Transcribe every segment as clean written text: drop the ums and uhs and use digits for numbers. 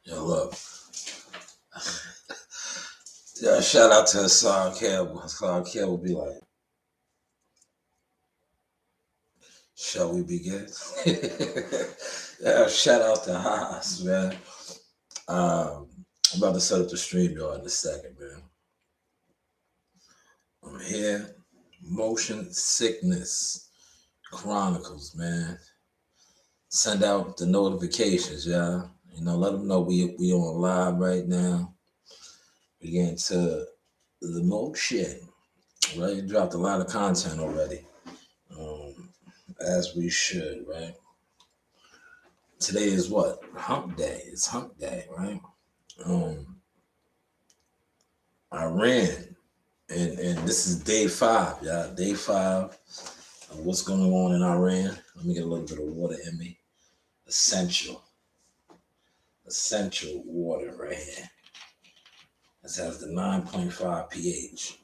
Yo, look. Yeah, shout out to Hassan Campbell. Hassan Campbell be like, shall we begin? Yeah, shout out to Haas, man. I'm about to set up the stream, y'all, in a second, man. I'm here. Motion Sickness Chronicles, man. Send out the notifications, y'all. Let them know we on live right now. We get into the motion, right? Dropped a lot of content already, as we should, right? Today is what? Hump day. It's hump day, right? Um, I ran, and this is day 5, y'all. Day 5 of what's going on in Iran. Let me get a little bit of water in me. Essential water right here. This has the 9.5 pH.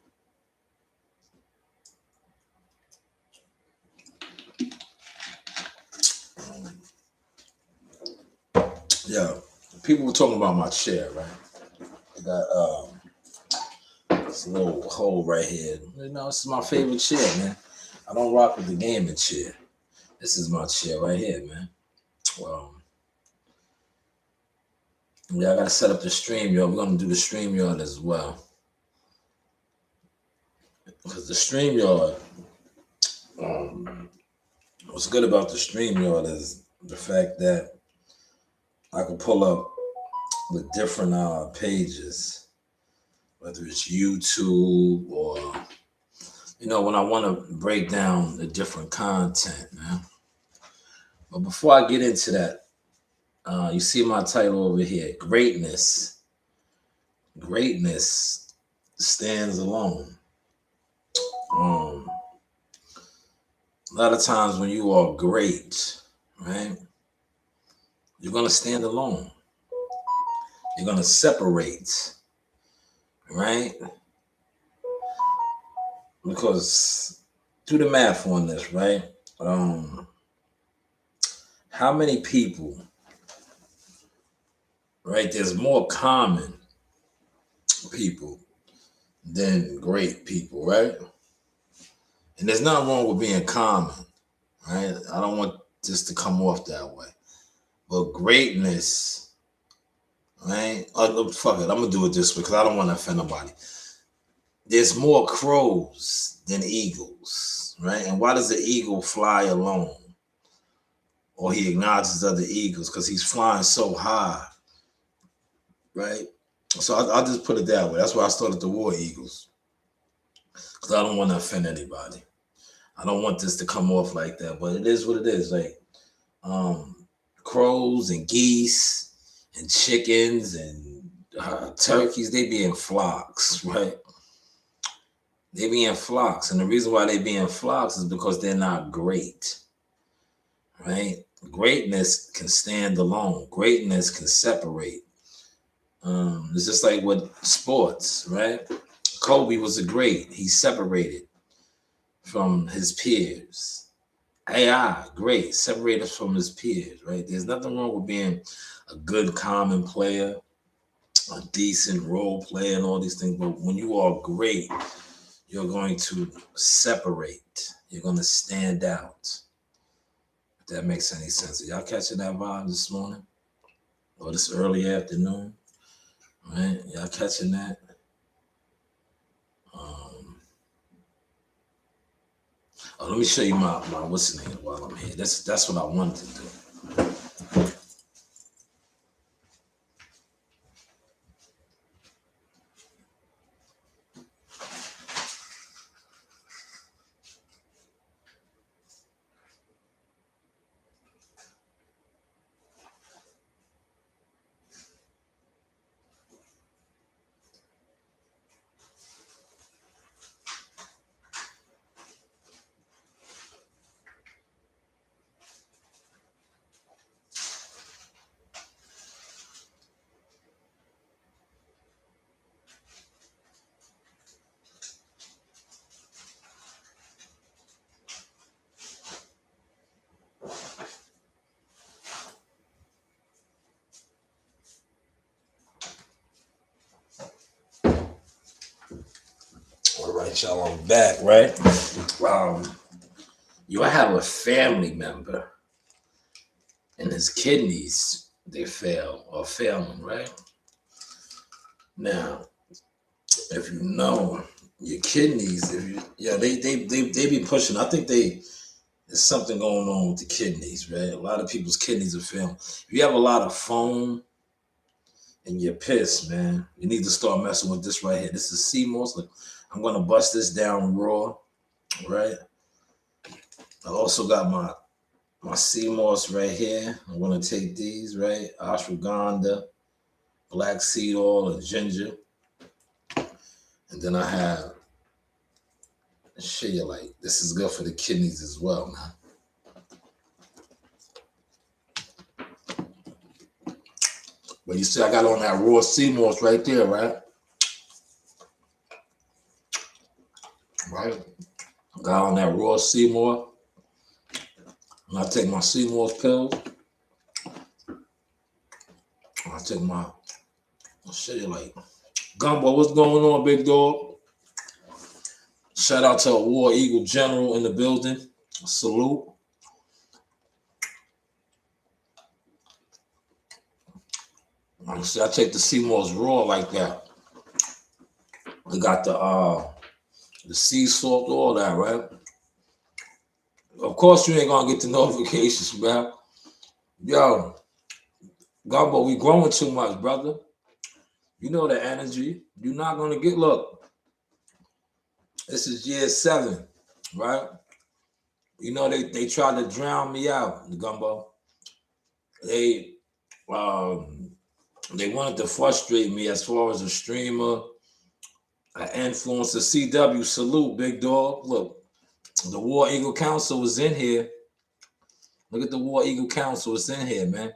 Yeah, people were talking about my chair, right? I got this little hole right here. This is my favorite chair, man. I don't rock with the gaming chair. This is my chair right here, man. Well, yeah, I gotta set up the stream, y'all. We're gonna do the stream yard as well. Because the stream yard, what's good about the stream yard is the fact that I can pull up with different pages, whether it's YouTube or when I want to break down the different content, man. But before I get into that, you see my title over here, Greatness. Greatness stands alone. A lot of times when you are great, right, you're going to stand alone. You're going to separate, right? Because do the math on this, right? How many people, right? There's more common people than great people, right? And there's nothing wrong with being common, right? I don't want this to come off that way. But greatness, right? Oh, fuck it. I'm going to do it this way because I don't want to offend nobody. There's more crows than eagles, right? And why does the eagle fly alone? Or he acknowledges other eagles because he's flying so high, right? So I'll just put it that way. That's why I started the War Eagles, because I don't want to offend anybody. I don't want this to come off like that, but it is what it is. Like crows and geese and chickens and turkeys, they be in flocks, right? They be in flocks, and the reason why they be in flocks is because they're not great, right? Greatness can stand alone. Greatness can separate. It's just like with sports, right? Kobe was a great. He separated from his peers. AI, great, separated from his peers, right? There's nothing wrong with being a good common player, a decent role player, and all these things. But when you are great, you're going to separate. You're going to stand out. If that makes any sense. Are y'all catching that vibe this morning? Or this early afternoon? Right? Y'all catching that? Let me show you my what's the name while I'm here. That's what I wanted to do. Right, y'all, I'm back, right? You have a family member and his kidneys, they fail or failing, right? Now, if you know your kidneys, they be pushing. I think there's something going on with the kidneys, right? A lot of people's kidneys are failing. If you have a lot of foam and you're pissed, man, you need to start messing with this right here. This is CMOS. Look, I'm gonna bust this down raw, right? I also got my CMOS right here. I'm gonna take these, right? Ashwagandha, black seed oil, and ginger. And then I have shea light. This is good for the kidneys as well, man. But you see, I got on that raw CMOS right there, right? Right? Got on that raw CMOS. And I take my CMOS pills. I take my shea light. Gumbo, what's going on, big dog? Shout out to a War Eagle General in the building. Salute. See, I take the CMOS raw like that. We got the sea salt, all that, right? Of course, you ain't gonna get the notifications, man. Yo, Gumbo, we growing too much, brother. You know the energy. You're not gonna get. Look, this is year 7, right? You know they tried to drown me out, the Gumbo. They wanted to frustrate me as far as a streamer, an influencer. CW, salute, big dog. Look, the War Eagle Council was in here. Look at the War Eagle Council. It's in here, man.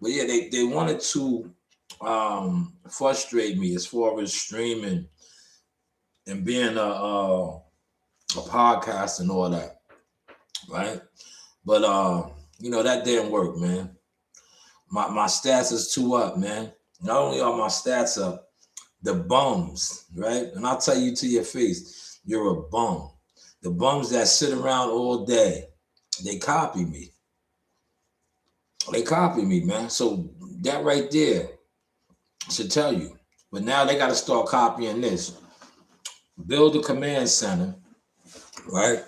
But yeah, they wanted to frustrate me as far as streaming and being a podcast and all that, right? But that didn't work, man. My stats is too up, man. Not only are my stats up, the bums, right? And I'll tell you to your face, you're a bum. The bums that sit around all day, they copy me. They copy me, man. So that right there should tell you. But now they got to start copying this. Build a command center, right?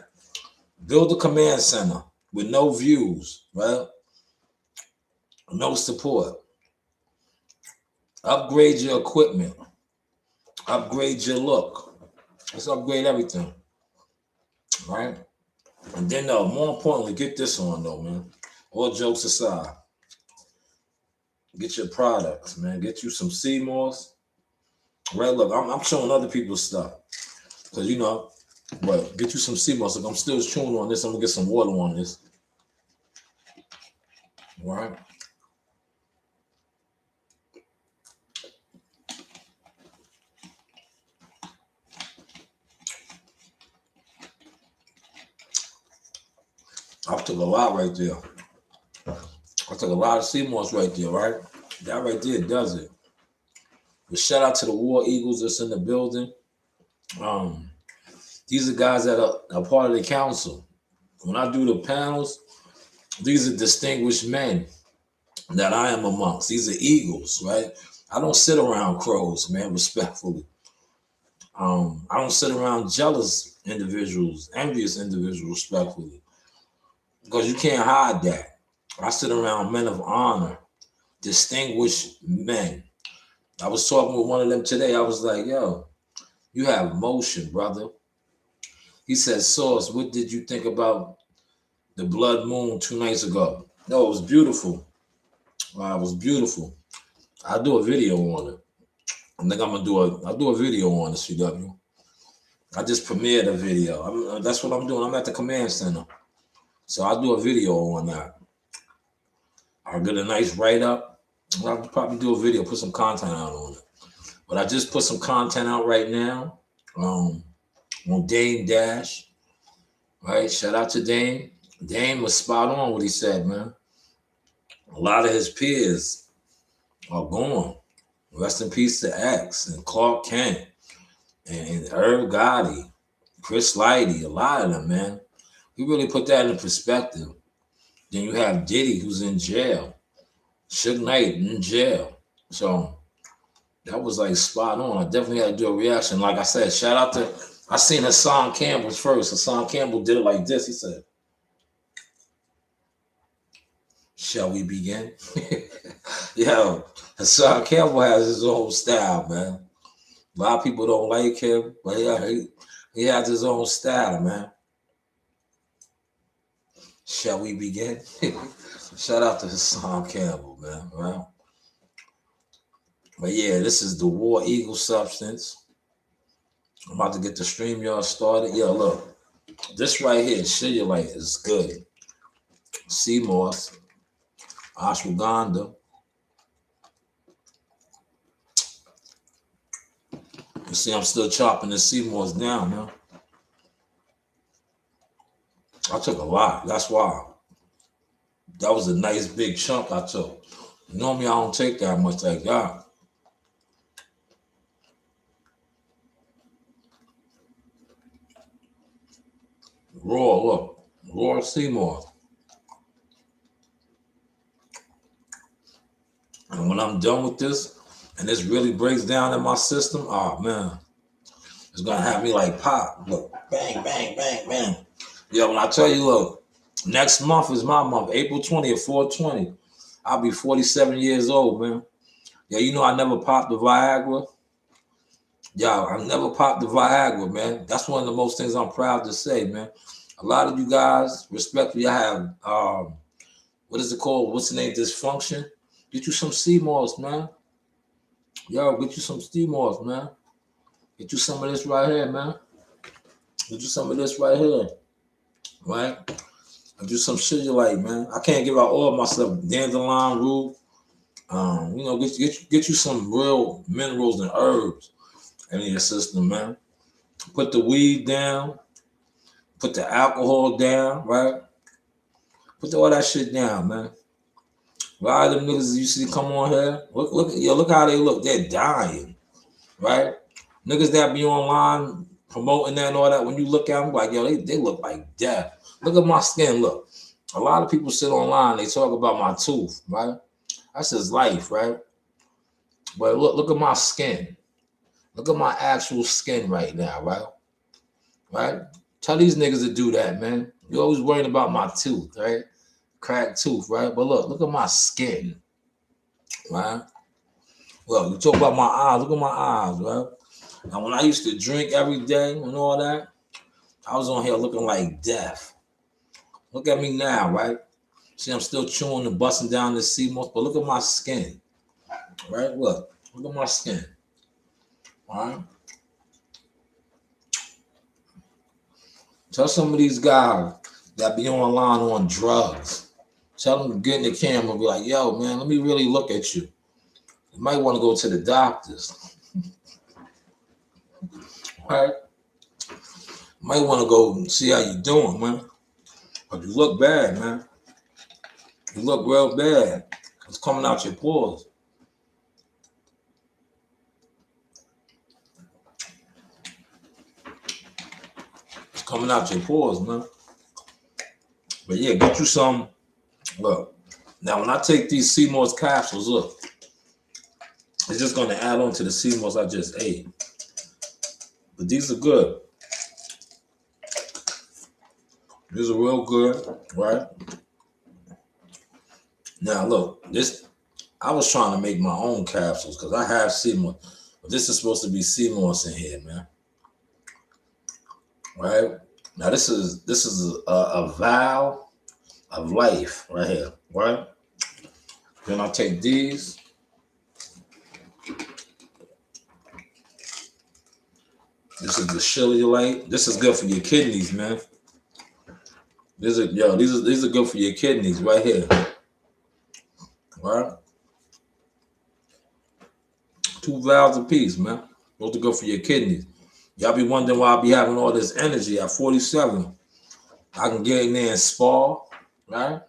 Build a command center with no views, right? No support. Upgrade your equipment. Upgrade your look. Let's upgrade everything, right? And then, more importantly, get this on, though, man. All jokes aside, get your products, man. Get you some CMOS. Right, look, I'm showing other people's stuff. Because, but get you some CMOS. Look, I'm still chewing on this. I'm going to get some water on this. All right. I took a lot right there. I took a lot of CMOS right there, right? That right there does it. But shout out to the War Eagles that's in the building. These are guys that are part of the council. When I do the panels, these are distinguished men that I am amongst. These are eagles, right? I don't sit around crows, man, respectfully. I don't sit around jealous individuals, envious individuals, respectfully. Because you can't hide that. I sit around men of honor, distinguished men. I was talking with one of them today. I was like, yo, you have motion, brother. He said, Source, what did you think about the blood moon 2 nights ago? No, it was beautiful. It was beautiful. I'll do a video on it. I think I'll do a video on the CW. I just premiered a video. That's what I'm doing. I'm at the command center. So I'll do a video on that. I'll get a nice write-up. I'll probably do a video, put some content out on it. But I just put some content out right now on Dame Dash. Right? Shout out to Dame. Dame was spot on what he said, man. A lot of his peers are gone. Rest in peace to X and Clark Kent. and Herb Gotti, Chris Lighty, a lot of them, man. We really put that in perspective. Then you have Diddy, who's in jail. Suge Knight in jail. So that was like spot on. I definitely had to do a reaction. Like I said, shout out to, I seen Hassan Campbell's first. Hassan Campbell did it like this. He said, "Shall we begin?" Yo, Hassan Campbell has his own style, man. A lot of people don't like him, but yeah, he has his own style, man. Shall we begin? Shout out to Hassan Campbell, man. Right? But yeah, this is the War Eagle substance. I'm about to get the StreamYard started. Yo, look, this right here, Shillelagh, is good. Sea moss, ashwagandha. You see, I'm still chopping the sea moss down, man. I took a lot. That's why. That was a nice big chunk I took. Normally, I don't take that much like that. Raw, look. Raw sea moss. And when I'm done with this, and this really breaks down in my system, oh, man. It's going to have me like pop. Look, bang, bang, bang, bang. Yeah, when I tell you, look, next month is my month, April 20th, 4/20. I'll be 47 years old, man. Yeah, you know I never popped the Viagra. Yeah, I never popped the Viagra, man. That's one of the most things I'm proud to say, man. A lot of you guys, respectfully, I have, what is it called? What's the name? Dysfunction. Get you some sea moss, man. Yo, get you some sea moss, man. Get you some of this right here, man. Get you some of this right here. Right? I do some shit you like, man. I can't give out all of my stuff. Dandelion root. You know, get you some real minerals and herbs in your system, man. Put the weed down. Put the alcohol down, right? Put all that shit down, man. A lot of them niggas you see come on here, look how they look. They're dying, right? Niggas that be online promoting that and all that, when you look at them, like, yo, they look like death. Look at my skin, look. A lot of people sit online, they talk about my tooth, right? That's his life, right? But look at my skin. Look at my actual skin right now, right? Right? Tell these niggas to do that, man. You're always worrying about my tooth, right? Cracked tooth, right? But look at my skin, right? Well, you talk about my eyes, look at my eyes, right? And when I used to drink every day and all that, I was on here looking like death. Look at me now, right? See, I'm still chewing and busting down the sea moss, but look at my skin, right? Look at my skin, all right? Tell some of these guys that be online on drugs, tell them to get in the camera and be like, yo, man, let me really look at you. You might want to go to the doctors, right? Might want to go and see how you doing, man. But you look bad, man. You look real bad. It's coming out your pores. It's coming out your pores, man. But yeah, get you some. Look, now when I take these sea moss capsules, look, it's just going to add on to the sea moss I just ate. But these are good. These are real good, right? Now look, this, I was trying to make my own capsules because I have sea moss. But this is supposed to be sea moss in here, man. Right? Now this is a vow of life right here, right? Then I take these. This is the Shillelagh. This is good for your kidneys, man. These are good for your kidneys right here. Right? 2 valves apiece, man. Those to go for your kidneys. Y'all be wondering why I be having all this energy at 47. I can get in there and spar, right?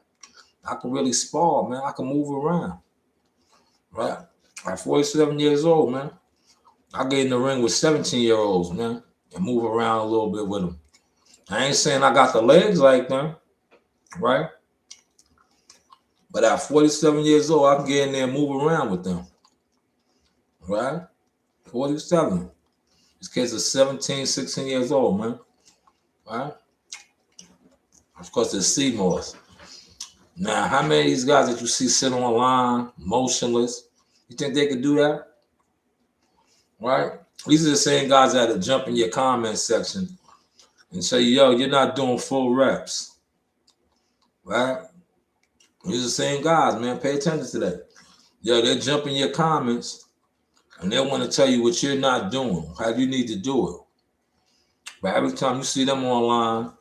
I can really spar, man. I can move around, right? At 47 years old, man. I get in the ring with 17-year-olds, man, and move around a little bit with them. I ain't saying I got the legs like them, right? But at 47 years old, I can get in there and move around with them, right? 47. These kids are 17, 16 years old, man, right? Of course, it's Seymour's. Now, how many of these guys that you see sitting online, motionless, you think they could do that? Right? These are the same guys that jump in your comment section and say, yo, you're not doing full reps. Right? These are the same guys, man. Pay attention to that. Yo, they're jumping your comments and they want to tell you what you're not doing, how you need to do it. But every time you see them online,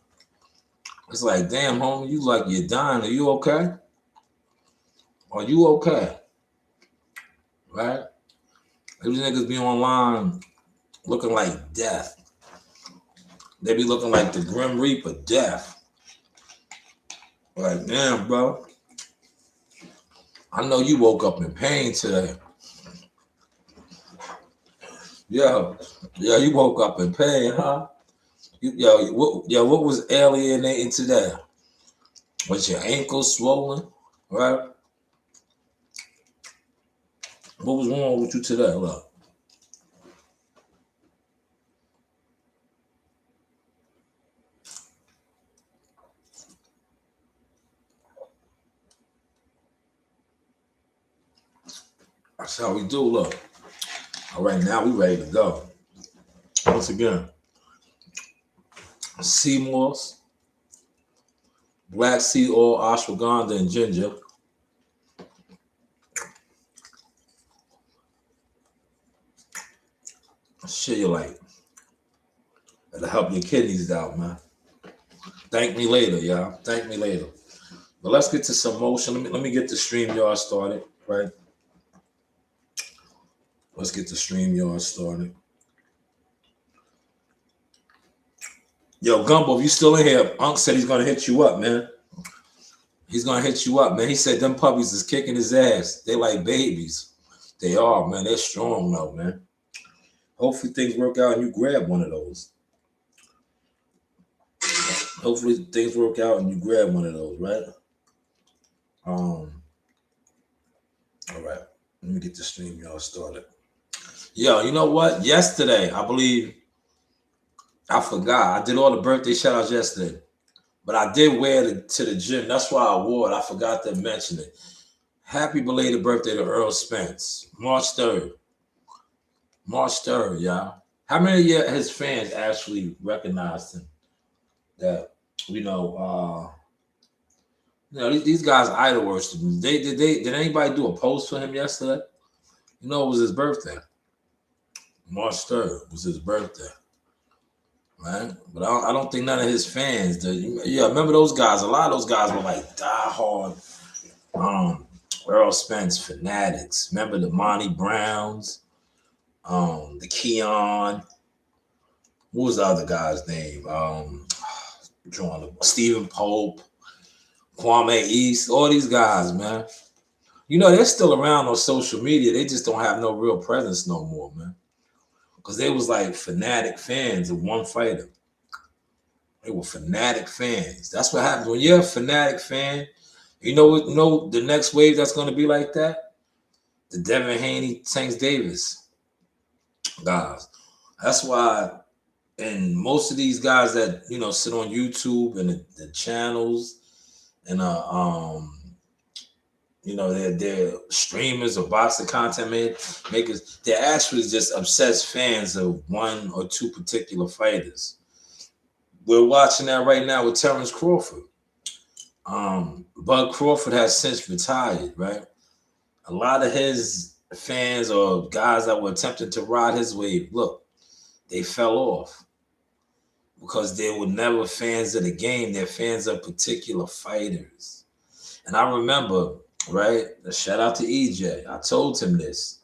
it's like, damn, homie, you like you're dying. Are you okay? Are you okay? Right? These niggas be online looking like death. They be looking like the Grim Reaper, death. Like, damn, bro. I know you woke up in pain today. Yo, you woke up in pain, huh? What was alienating today? Was your ankle swollen, right? What was wrong with you today? Look. That's how we do, look. All right, now we ready to go. Once again, Seymour's, black seed oil, ashwagandha, and ginger. Shit you like. It'll help your kidneys out, man. Thank me later, y'all. Thank me later. But let's get to some motion. Let me get the StreamYard started, right? Let's get the StreamYard started. Yo, Gumbo, if you still in here, Unc said he's gonna hit you up, man. He's gonna hit you up, man. He said them puppies is kicking his ass. They like babies. They are, man. They're strong though, man. Hopefully things work out and you grab one of those. Hopefully things work out and you grab one of those, right? All right. Let me get the StreamYard started. Yo, you know what? Yesterday, I believe, I forgot. I did all the birthday shout outs yesterday. But I did wear it to the gym. That's why I wore it. I forgot to mention it. Happy belated birthday to Earl Spence. March 3rd. March 3rd, y'all. How many of his fans actually recognized him? That, these guys idol worship him. Did anybody do a post for him yesterday? It was his birthday. March 3rd was his birthday. Right? But I don't think none of his fans did. Yeah, remember those guys? A lot of those guys were like diehard Earl Spence fanatics. Remember the Monty Browns, the Keon. What was the other guy's name? Stephen Pope, Kwame East, all these guys, man. They're still around on social media. They just don't have no real presence no more, man. Because they was like fanatic fans of one fighter. They were fanatic fans. That's what happens when you're a fanatic fan. You know the next wave that's going to be like that? The Devin Haney, Tank Davis guys. That's why, and most of these guys that sit on YouTube and the channels and they're streamers or boxing content makers. They're actually just obsessed fans of one or two particular fighters. We're watching that right now with Terrence Crawford. Bud Crawford has since retired, right? A lot of his fans or guys that were attempting to ride his wave, look, they fell off because they were never fans of the game. They're fans of particular fighters. And I remember, right, shout out to EJ. I told him this,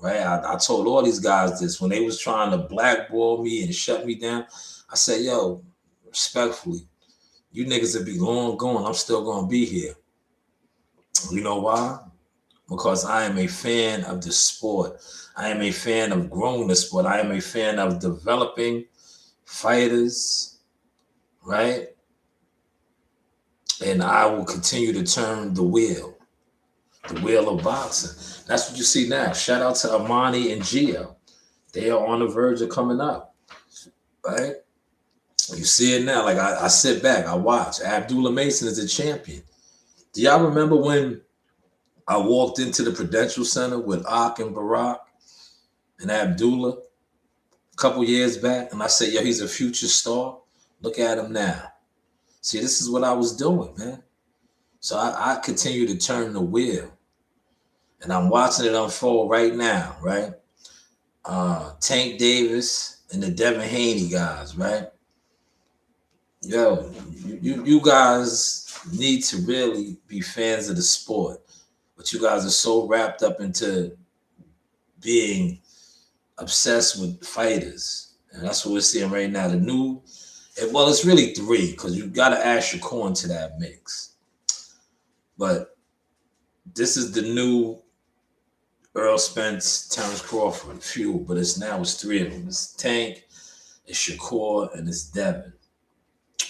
right? I told all these guys this when they was trying to blackball me and shut me down. I said, yo, respectfully, you niggas will be long gone. I'm still going to be here. You know why? because I am a fan of the sport. I am a fan of growing the sport. I am a fan of developing fighters, right? And I will continue to turn the wheel of boxing. That's what you see now. Shout out to Amani and Gio. They are on the verge of coming up, right? You see it now. Like I sit back, I watch. Abdullah Mason is a champion. Do y'all remember when I walked into the Prudential Center with Ak and Barack and Abdullah a couple years back? And I said, yo, he's a future star. Look at him now. See, this is what I was doing, man. So I continue to turn the wheel. And I'm watching it unfold right now, right? Tank Davis and the Devin Haney guys, right? Yo, you guys need to really be fans of the sport. But you guys are so wrapped up into being obsessed with fighters. And that's what we're seeing right now. Well, it's really three, because you got to add Shakur into that mix. But this is the new Earl Spence, Terrence Crawford feud, but it's three of them. It's Tank, it's Shakur, and it's Devin,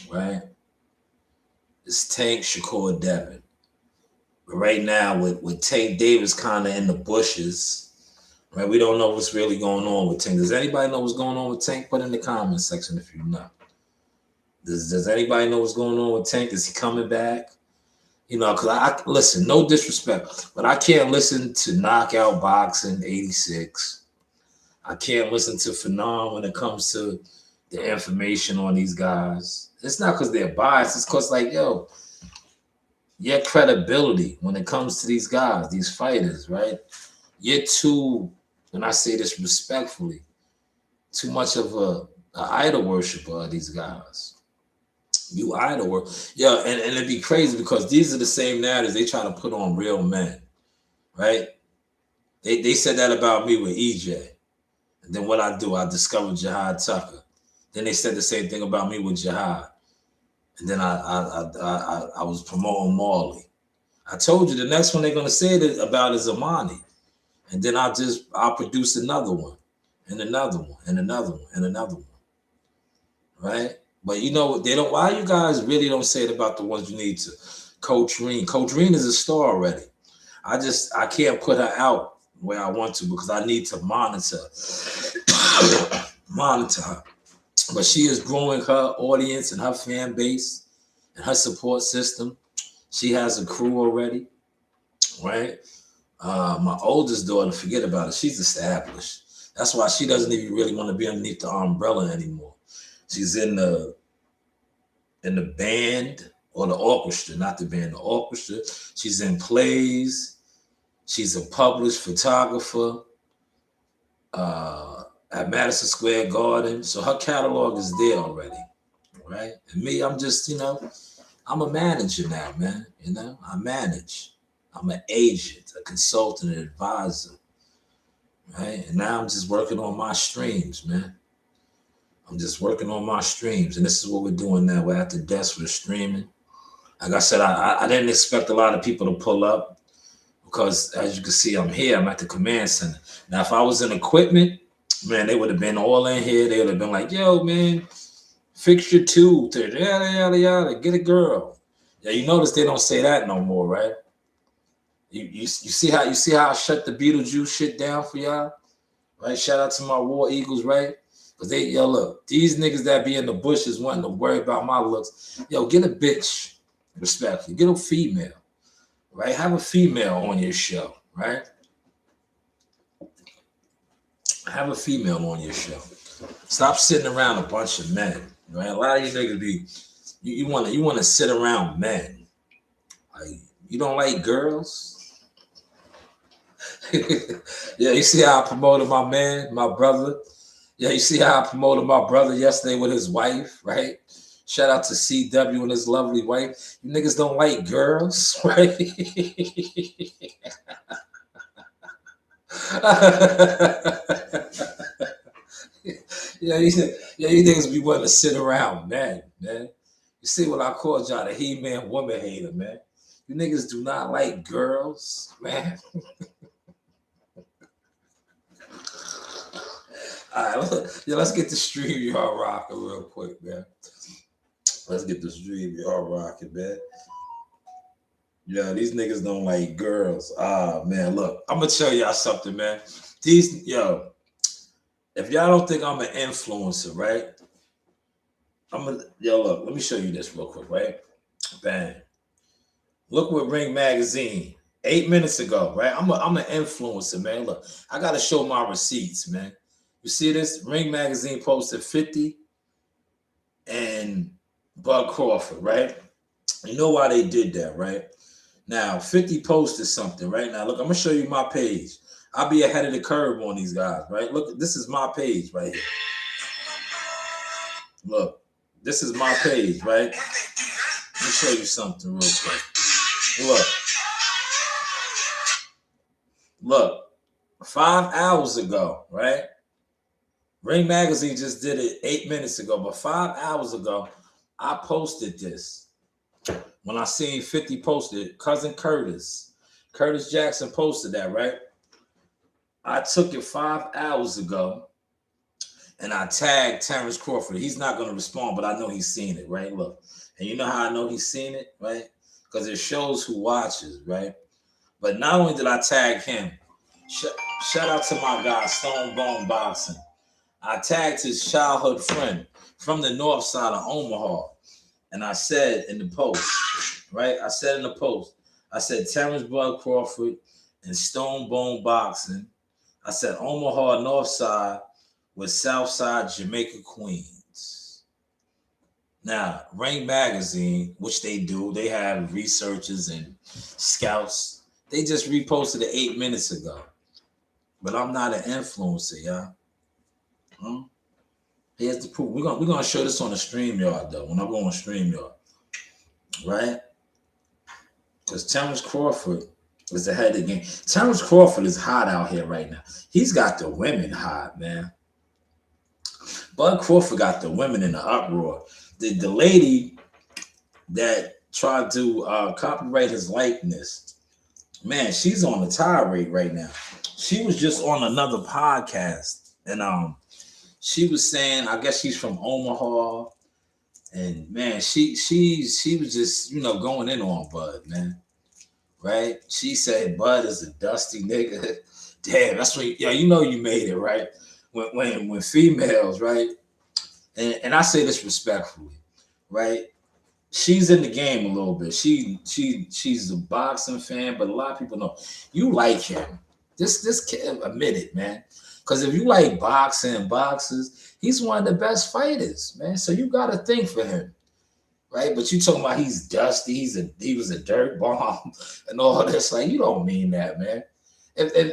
right? It's Tank, Shakur, Devin. But right now, with Tank Davis kind of in the bushes, right? We don't know what's really going on with Tank. Does anybody know what's going on with Tank? Put in the comment section if you know. Does anybody know what's going on with Tank? Is he coming back? You know, because I listen, no disrespect, but I can't listen to Knockout Boxing 86. I can't listen to Phenom when it comes to the information on these guys. It's not because they're biased. It's because, like, yo, your credibility when it comes to these guys, these fighters, right? You're too, and I say this respectfully, too much of a idol worshiper of these guys. You idol work. Yeah, and it'd be crazy because these are the same narratives they try to put on real men, right? They said that about me with EJ. And then what I do, I discovered Jihad Tucker. Then they said the same thing about me with Jihad. And then I was promoting Marley. I told you the next one they're gonna say it about is Amani. And then I'll produce another one, and another one, and another one, and another one. Right? But you know, why you guys really don't say it about the ones you need to? Coach Reen. Coach Reen is a star already. I can't put her out where I want to because I need to monitor her. But she is growing her audience and her fan base and her support system. She has a crew already, right? My oldest daughter, forget about it. She's established. That's why she doesn't even really want to be underneath the umbrella anymore. She's in the band or the orchestra, not the band, the orchestra. She's in plays. She's a published photographer at Madison Square Garden. So her catalog is there already, right? And me, I'm just, I'm a manager now, man. I manage. I'm an agent, a consultant, an advisor, right? And now I'm just working on my streams, man. I'm just working on my streams, and this is what we're doing now. We're at the desk, we're streaming. Like I said, I didn't expect a lot of people to pull up because, as you can see, I'm here. I'm at the command center. Now, if I was in equipment, man, they would have been all in here. They would have been like, yo, man, fixture 2, yada, yada, yada, get a girl. Yeah, you notice they don't say that no more, right? You see how I shut the Beetlejuice shit down for y'all? Right? Shout out to my War Eagles, right? Because look, these niggas that be in the bushes wanting to worry about my looks, get a bitch, respectfully. Get a female, right? Have a female on your show, right? Have a female on your show. Stop sitting around a bunch of men, right? A lot of you niggas you want to sit around men. Like, you don't like girls? Yeah, you see how I promoted my man, my brother? Yeah, you see how I promoted my brother yesterday with his wife, right? Shout out to CW and his lovely wife. You niggas don't like girls, right? You niggas be wanting to sit around, man. You see what I called y'all, the he-man woman hater, man. You niggas do not like girls, man. All right, let's get the stream y'all rocking real quick, man. Let's get the stream y'all rocking, man. Yeah, these niggas don't like girls. Ah, man, look, I'm gonna tell y'all something, man. If y'all don't think I'm an influencer, right? Look, let me show you this real quick, right? Bang. Look what Ring Magazine 8 minutes ago, right? I'm an influencer, man. Look, I gotta show my receipts, man. You see this? Ring Magazine posted 50 and Bud Crawford, right? You know why they did that, right? Now, 50 posted something, right? Now, look, I'm gonna show you my page. I'll be ahead of the curve on these guys, right? Look, this is my page right here. Look, this is my page, right? Let me show you something real quick. Look, 5 hours ago, right? Ring Magazine just did it 8 minutes ago, but 5 hours ago, I posted this. When I seen 50 posted, cousin Curtis Jackson posted that, right? I took it 5 hours ago and I tagged Terrence Crawford. He's not going to respond, but I know he's seen it, right? Look, and you know how I know he's seen it, right? Because it shows who watches, right? But not only did I tag him, shout out to my guy, Stone Bone Boxing. I tagged his childhood friend from the north side of Omaha. And I said in the post, right? I said Terrence Bud Crawford and Stone Bone Boxing. I said Omaha North Side with South Side Jamaica Queens. Now, Ring Magazine, which they do, they have researchers and scouts. They just reposted it 8 minutes ago. But I'm not an influencer, y'all. Here's the proof. We're gonna show this on the StreamYard though. When I go on StreamYard, right? Because Terrence Crawford is ahead of the game. Terrence Crawford is hot out here right now. He's got the women hot, man. Bud Crawford got the women in the uproar. The lady that tried to copyright his likeness, man, she's on the tirade right now. She was just on another podcast, and she was saying, I guess she's from Omaha, and man, she was just going in on Bud, man, right? She said Bud is a dusty nigga. Damn, that's what you made it, right? When females, right, and I say this respectfully, right? She's in the game a little bit. She's a boxing fan, but a lot of people know you like him. This kid, admit it, man. Because if you like boxing and boxers, he's one of the best fighters, man. So you got to think for him, right? But you talking about he's dusty, he was a dirt bomb and all this. Like, you don't mean that, man.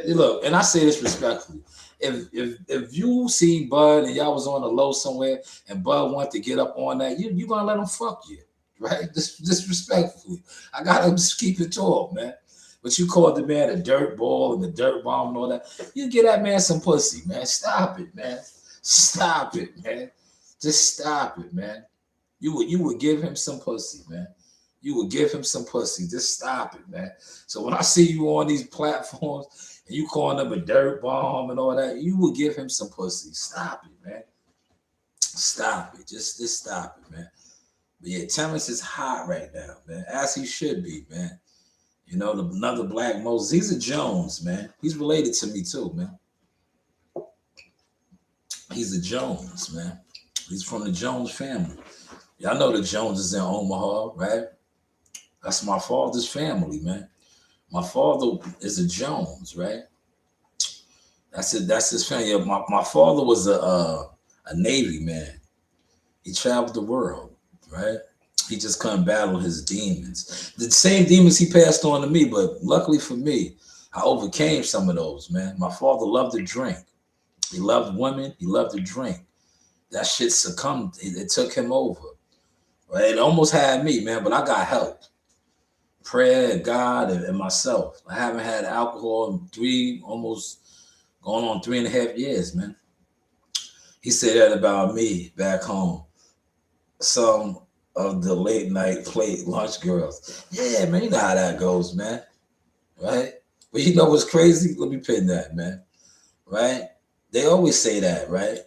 Look, and I say this respectfully. If you see Bud and y'all was on the low somewhere and Bud wanted to get up on that, you gonna let him fuck you, right? Disrespectfully. I gotta just keep it tall, man. But you called the man a dirt ball and the dirt bomb and all that. You get that man some pussy, man. Stop it, man. Stop it, man. Just stop it, man. You would give him some pussy, man. You would give him some pussy. Just stop it, man. So when I see you on these platforms and you calling him a dirt bomb and all that, you would give him some pussy. Stop it, man. Stop it. Just stop it, man. But yeah, Terrence is hot right now, man. As he should be, man. Another black Moses. He's a Jones, man. He's related to me too, man. He's a Jones, man. He's from the Jones family. Y'all know the Joneses in Omaha, right? That's my father's family, man. My father is a Jones, right? That's it. That's his family. My father was a Navy man. He traveled the world, right? He just couldn't battle his demons. The same demons he passed on to me, but luckily for me, I overcame some of those, man. My father loved to drink. He loved women. He loved to drink. That shit succumbed. It took him over. Right? It almost had me, man, but I got help. Prayer, God, and myself. I haven't had alcohol in almost going on 3.5 years, man. He said that about me back home. So of the late night plate lunch girls. Yeah, man, you know how that goes, man. Right? But you know what's crazy? Let me pin that, man. Right? They always say that, right?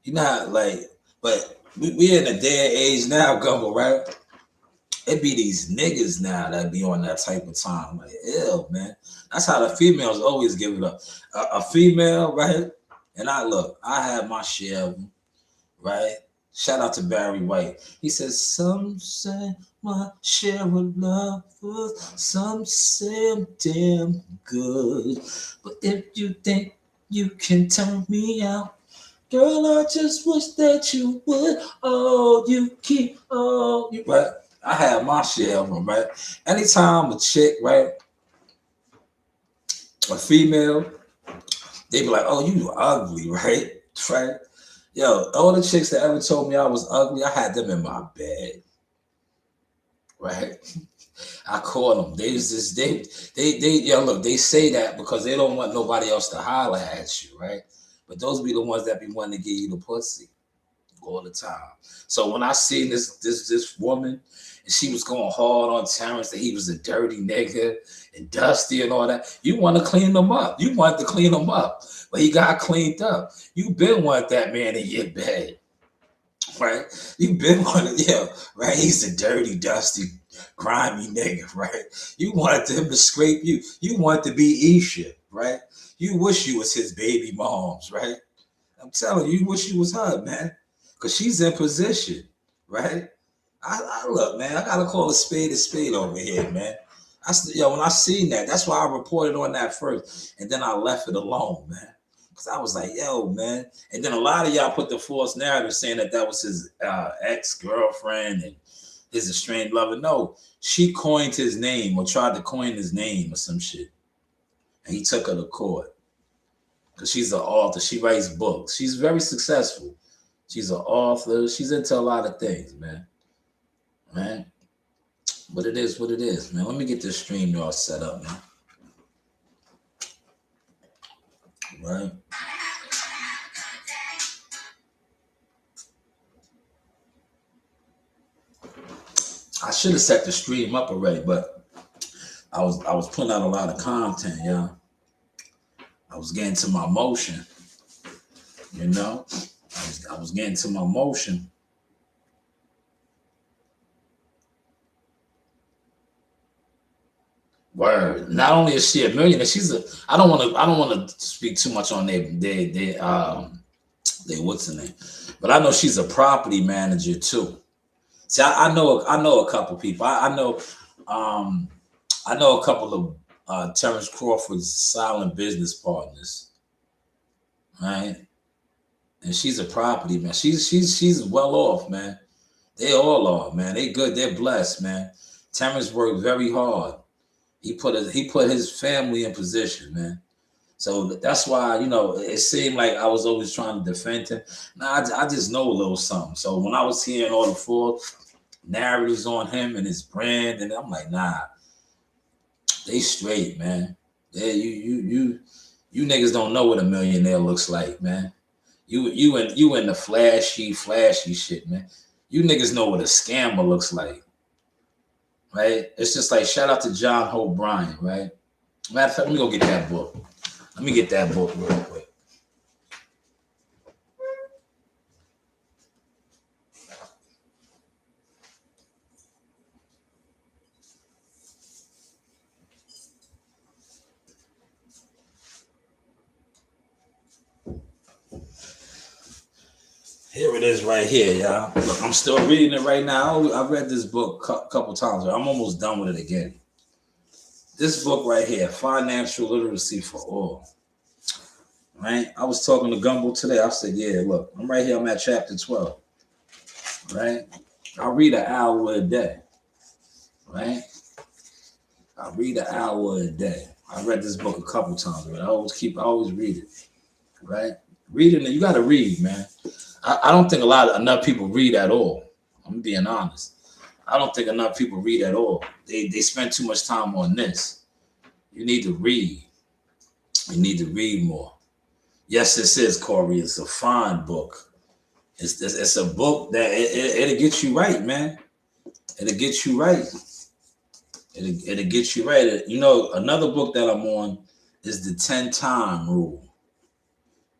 You know how, like, but we in a day and age now, Gumbo, right? It be these niggas now that be on that type of time. Like, ew, man. That's how the females always give it up. A female, right? And I look, I have my share of them, right? Shout out to Barry White. He says, some say my share of love, some say I'm damn good. But if you think you can turn me out, girl, I just wish that you would. Oh, you keep, oh, you, right? I have my share of them, right? Anytime a chick, right, a female, they be like, oh, you ugly, right? Right? Yo, all the chicks that ever told me I was ugly, I had them in my bed, right? I caught them. They was just yo, look, they say that because they don't want nobody else to holler at you, right? But those be the ones that be wanting to give you the pussy all the time. So when I seen this woman and she was going hard on Terrence that he was a dirty nigga and dusty and all that, you want to clean them up. You want to clean them up, but he got cleaned up. You been want that man in your bed, right? You been wanted, yeah, right? He's a dirty, dusty, grimy nigga, right? You wanted him to scrape you. You want to be Isha, right? You wish you was his baby moms, right? I'm telling you, you wish you was her, man. Because she's in position, right? I look, man, I gotta call a spade over here, man. When I seen that, that's why I reported on that first, and then I left it alone, man. Because I was like, yo, man. And then a lot of y'all put the false narrative saying that was his ex-girlfriend and his estranged lover. No, she coined his name or tried to coin his name or some shit, and he took her to court. Because she's an author, she writes books, she's very successful. She's an author. She's into a lot of things, man. Right? But it is what it is, man. Let me get this stream y'all set up, man. Right? I should have set the stream up already, but I was putting out a lot of content, yeah. I was getting to my motion, you know. I was getting to my motion. Word. Not only is she a millionaire, she's a. I don't want to speak too much on they what's the name, but I know she's a property manager too. See, I know a couple people. I know a couple of Terrence Crawford's silent business partners, right? And she's a property man. She's well off, man. They all are, man. They good. They're blessed, man. Terrence worked very hard. He put his family in position, man. So that's why, you know, it seemed like I was always trying to defend him. Nah, I just know a little something. So when I was hearing all the false narratives on him and his brand, and I'm like, nah, they straight, man. Yeah, you niggas don't know what a millionaire looks like, man. You in the flashy shit, man. You niggas know what a scammer looks like, right? It's just like shout out to John Hope Bryant, right? Matter of fact, let me go get that book. Let me get that book real quick. Here it is right here, y'all. Look, I'm still reading it right now. I read this book a couple times. I'm almost done with it again. This book right here, Financial Literacy for All. Right? I was talking to Gumbo today. I said, yeah, look, I'm right here. I'm at chapter 12. Right? I read an hour a day. Right? I read an hour a day. I read this book a couple times, but I always read it. Right? Reading it, you got to read, man. I don't think enough people read at all. I'm being honest. I don't think enough people read at all. They spend too much time on this. You need to read. You need to read more. Yes, this is, Corey. It's a fine book. It's a book that it'll get you right, man. It'll get you right. It'll get you right. You know, another book that I'm on is the 10-time rule.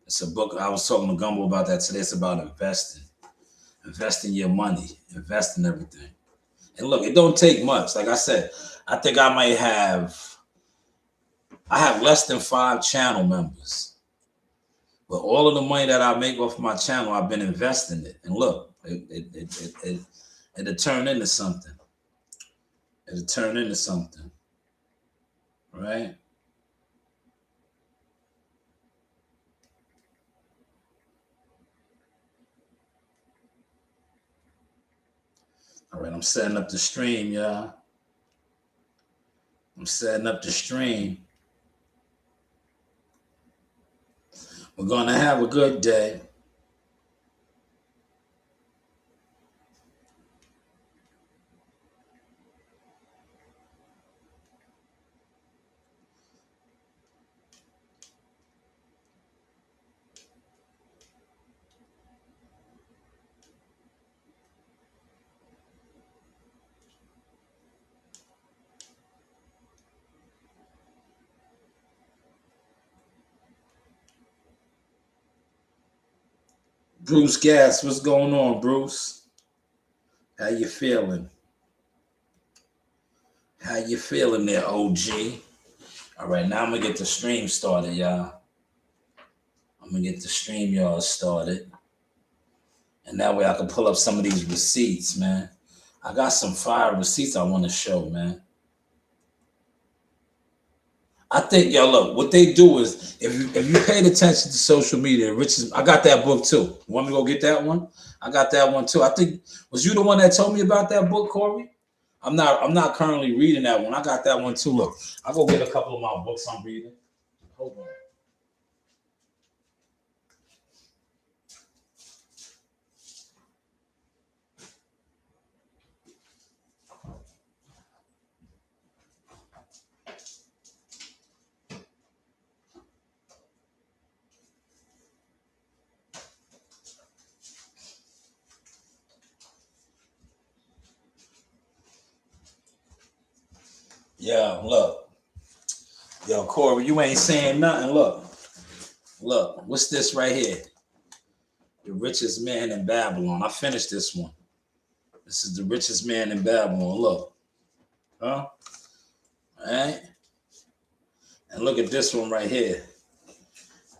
It's a book. I was talking to Gumbo about that today. It's about investing your money, investing everything. And look, it don't take much. Like I said, I think I have less than 5 channel members. But all of the money that I make off my channel, I've been investing it. And look, it'll turn into something. It'll turn into something. Right? All right, I'm setting up the stream, y'all. I'm setting up the stream. We're gonna have a good day. Bruce Gas, what's going on, Bruce? How you feeling? How you feeling there, OG? All right, now I'm gonna get the stream started, y'all. I'm gonna get the stream y'all started. And that way I can pull up some of these receipts, man. I got some fire receipts I want to show, man. I think, yo, look, what they do is if you paid attention to social media, I got that book too. You want me to go get that one? I got that one too. I think, was you the one that told me about that book, Corey? I'm not currently reading that one. I got that one too. Look, I'll go get a couple of my books I'm reading. Hold on. Yeah, look. Yo, Corey, you ain't saying nothing. Look, what's this right here? The Richest Man in Babylon. I finished this one. This is The Richest Man in Babylon. Look. Huh? All right. And look at this one right here.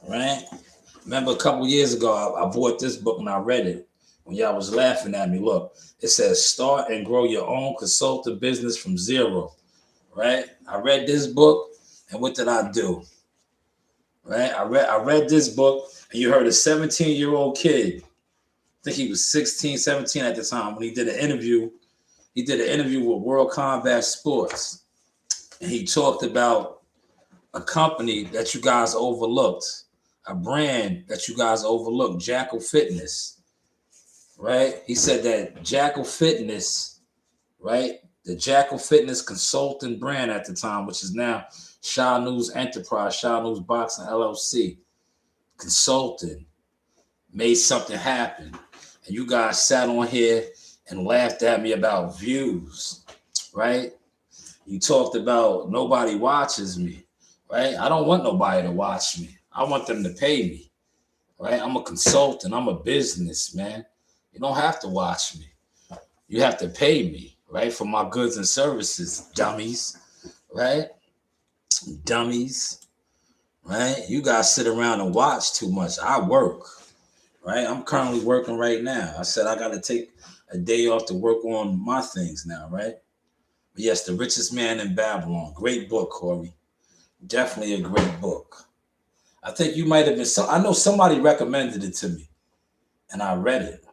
Right? Remember a couple years ago, I bought this book and I read it. When y'all was laughing at me, look. It says, start and grow your own consulting business from zero. Right? I read this book, and what did I do? Right? I read this book, and you heard a 17-year-old kid. I think he was 16, 17 at the time when he did an interview. He did an interview with World Combat Sports. And he talked about a company that you guys overlooked, a brand that you guys overlooked, Jackal Fitness. Right? He said that Jackal Fitness, right? The Jackal Fitness consulting brand at the time, which is now Shanewz Enterprise, Shanewz Boxing LLC, consulting, made something happen. And you guys sat on here and laughed at me about views, right? You talked about nobody watches me, right? I don't want nobody to watch me. I want them to pay me, right? I'm a consultant. I'm a business, man. You don't have to watch me. You have to pay me, right, for my goods and services, dummies, right? Dummies, right? You guys sit around and watch too much. I work, right? I'm currently working right now. I said I got to take a day off to work on my things now, right? But yes, The Richest Man in Babylon. Great book, Corey. Definitely a great book. I think you might have been, I know somebody recommended it to me, and I read it.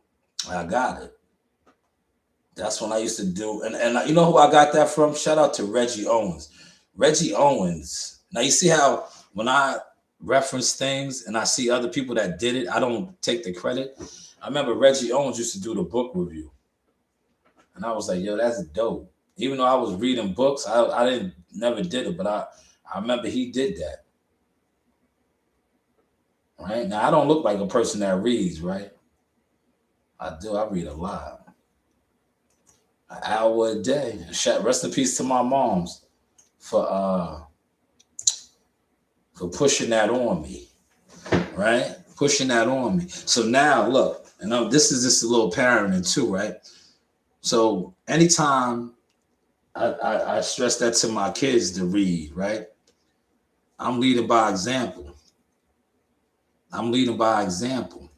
I got it. That's what I used to do. And you know who I got that from? Shout out to Reggie Owens. Reggie Owens. Now, you see how when I reference things and I see other people that did it, I don't take the credit. I remember Reggie Owens used to do the book review. And I was like, yo, that's dope. Even though I was reading books, I never did it, but I remember he did that. Right? Now, I don't look like a person that reads, right? I do. I read a lot. An hour a day. Rest in peace to my moms for pushing that on me, right? Pushing that on me. So now look, and this is just a little parenting too, right? So anytime I stress that to my kids to read, right? I'm leading by example. I'm leading by example,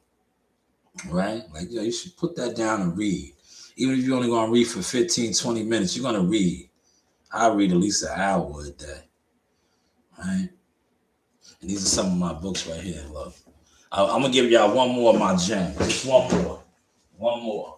right? Like, yo, you should put that down and read. Even if you're only going to read for 15, 20 minutes, you're going to read. I read at least an hour a day, right? And these are some of my books right here. Look, I'm going to give y'all one more of my gems. Just one more. One more.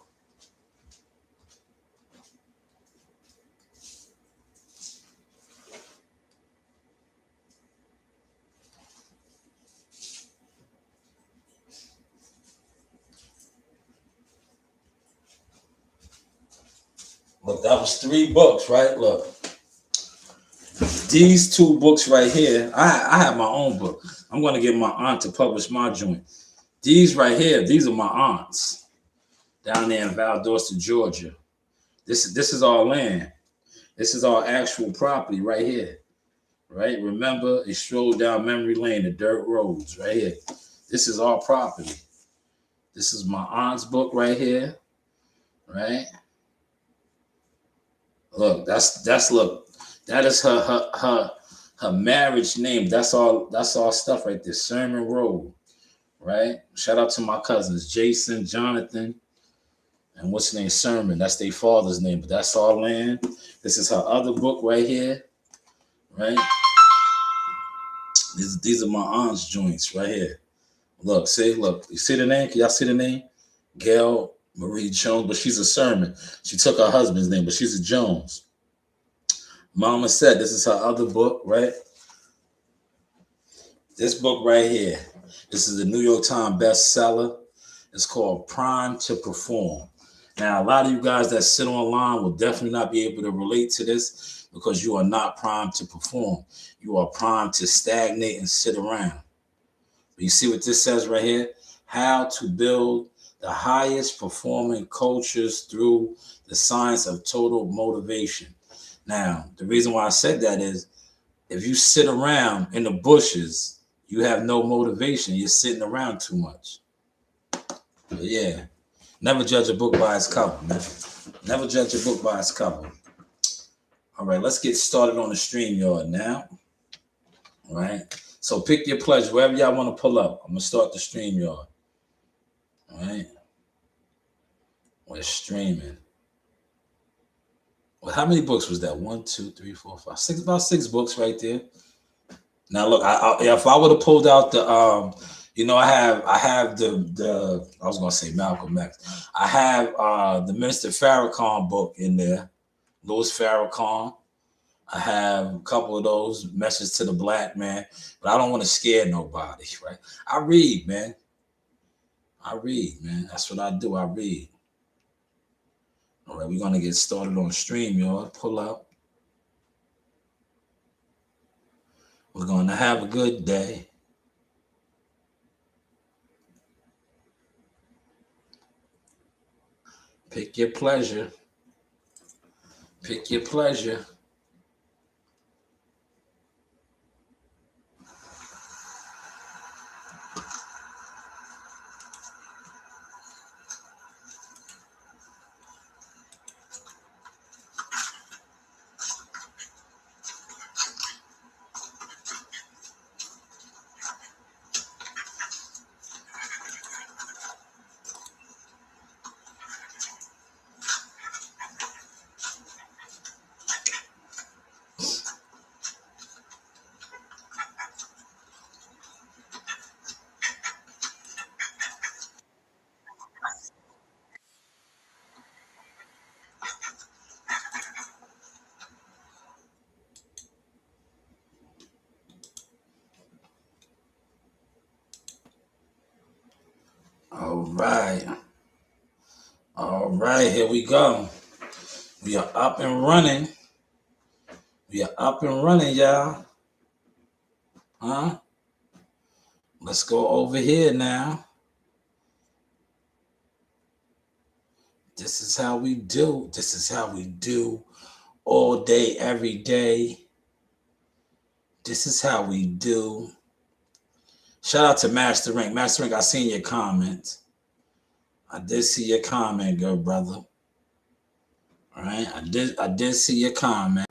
Look, that was 3 books, right? Look, these 2 books right here, I have my own book. I'm going to get my aunt to publish my joint. These right here, these are my aunts down there in Valdosta, Georgia. This is all land. This is all actual property right here, right? Remember, it strolled down memory lane, the dirt roads right here. This is all property. This is my aunt's book right here, right? Look, look, that is her marriage name. That's all stuff right there. Sermon Road, right? Shout out to my cousins, Jason, Jonathan, and what's the name? Sermon. That's their father's name, but that's all land. This is her other book right here, right? These are my aunt's joints right here. Look, you see the name? Can y'all see the name? Gail Marie Jones, but she's a Sermon. She took her husband's name, but she's a Jones. Mama said this is her other book, right? This book right here. This is a New York Times bestseller. It's called Prime to Perform. Now, a lot of you guys that sit online will definitely not be able to relate to this because you are not primed to perform. You are primed to stagnate and sit around. But you see what this says right here? How to build the highest performing cultures through the science of total motivation. Now, the reason why I said that is if you sit around in the bushes, you have no motivation. You're sitting around too much. But yeah, never judge a book by its cover, man. Never judge a book by its cover. All right, let's get started on the StreamYard now. All right, so pick your pleasure, wherever y'all want to pull up. I'm going to start the StreamYard. All right, we're streaming. Well, how many books was that? 1, 2, 3, 4, 5, 6. About 6 books right there. Now look, if I would have pulled out the, I have the I was gonna say Malcolm X. I have the Minister Farrakhan book in there, Louis Farrakhan. I have a couple of those, Message to the Black Man, but I don't want to scare nobody, right? I read, man. That's what I do. I read. All right, we're gonna get started on StreamYard. Pull up. We're gonna have a good day. Pick your pleasure. Pick your pleasure. All right, here we go. We are up and running. Y'all. Huh? Let's go over here now. This is how we do. This is how we do all day, every day. This is how we do. Shout out to Master Rank. Master Rank, I seen your comment. I did see your comment, good brother. All right, I did see your comment.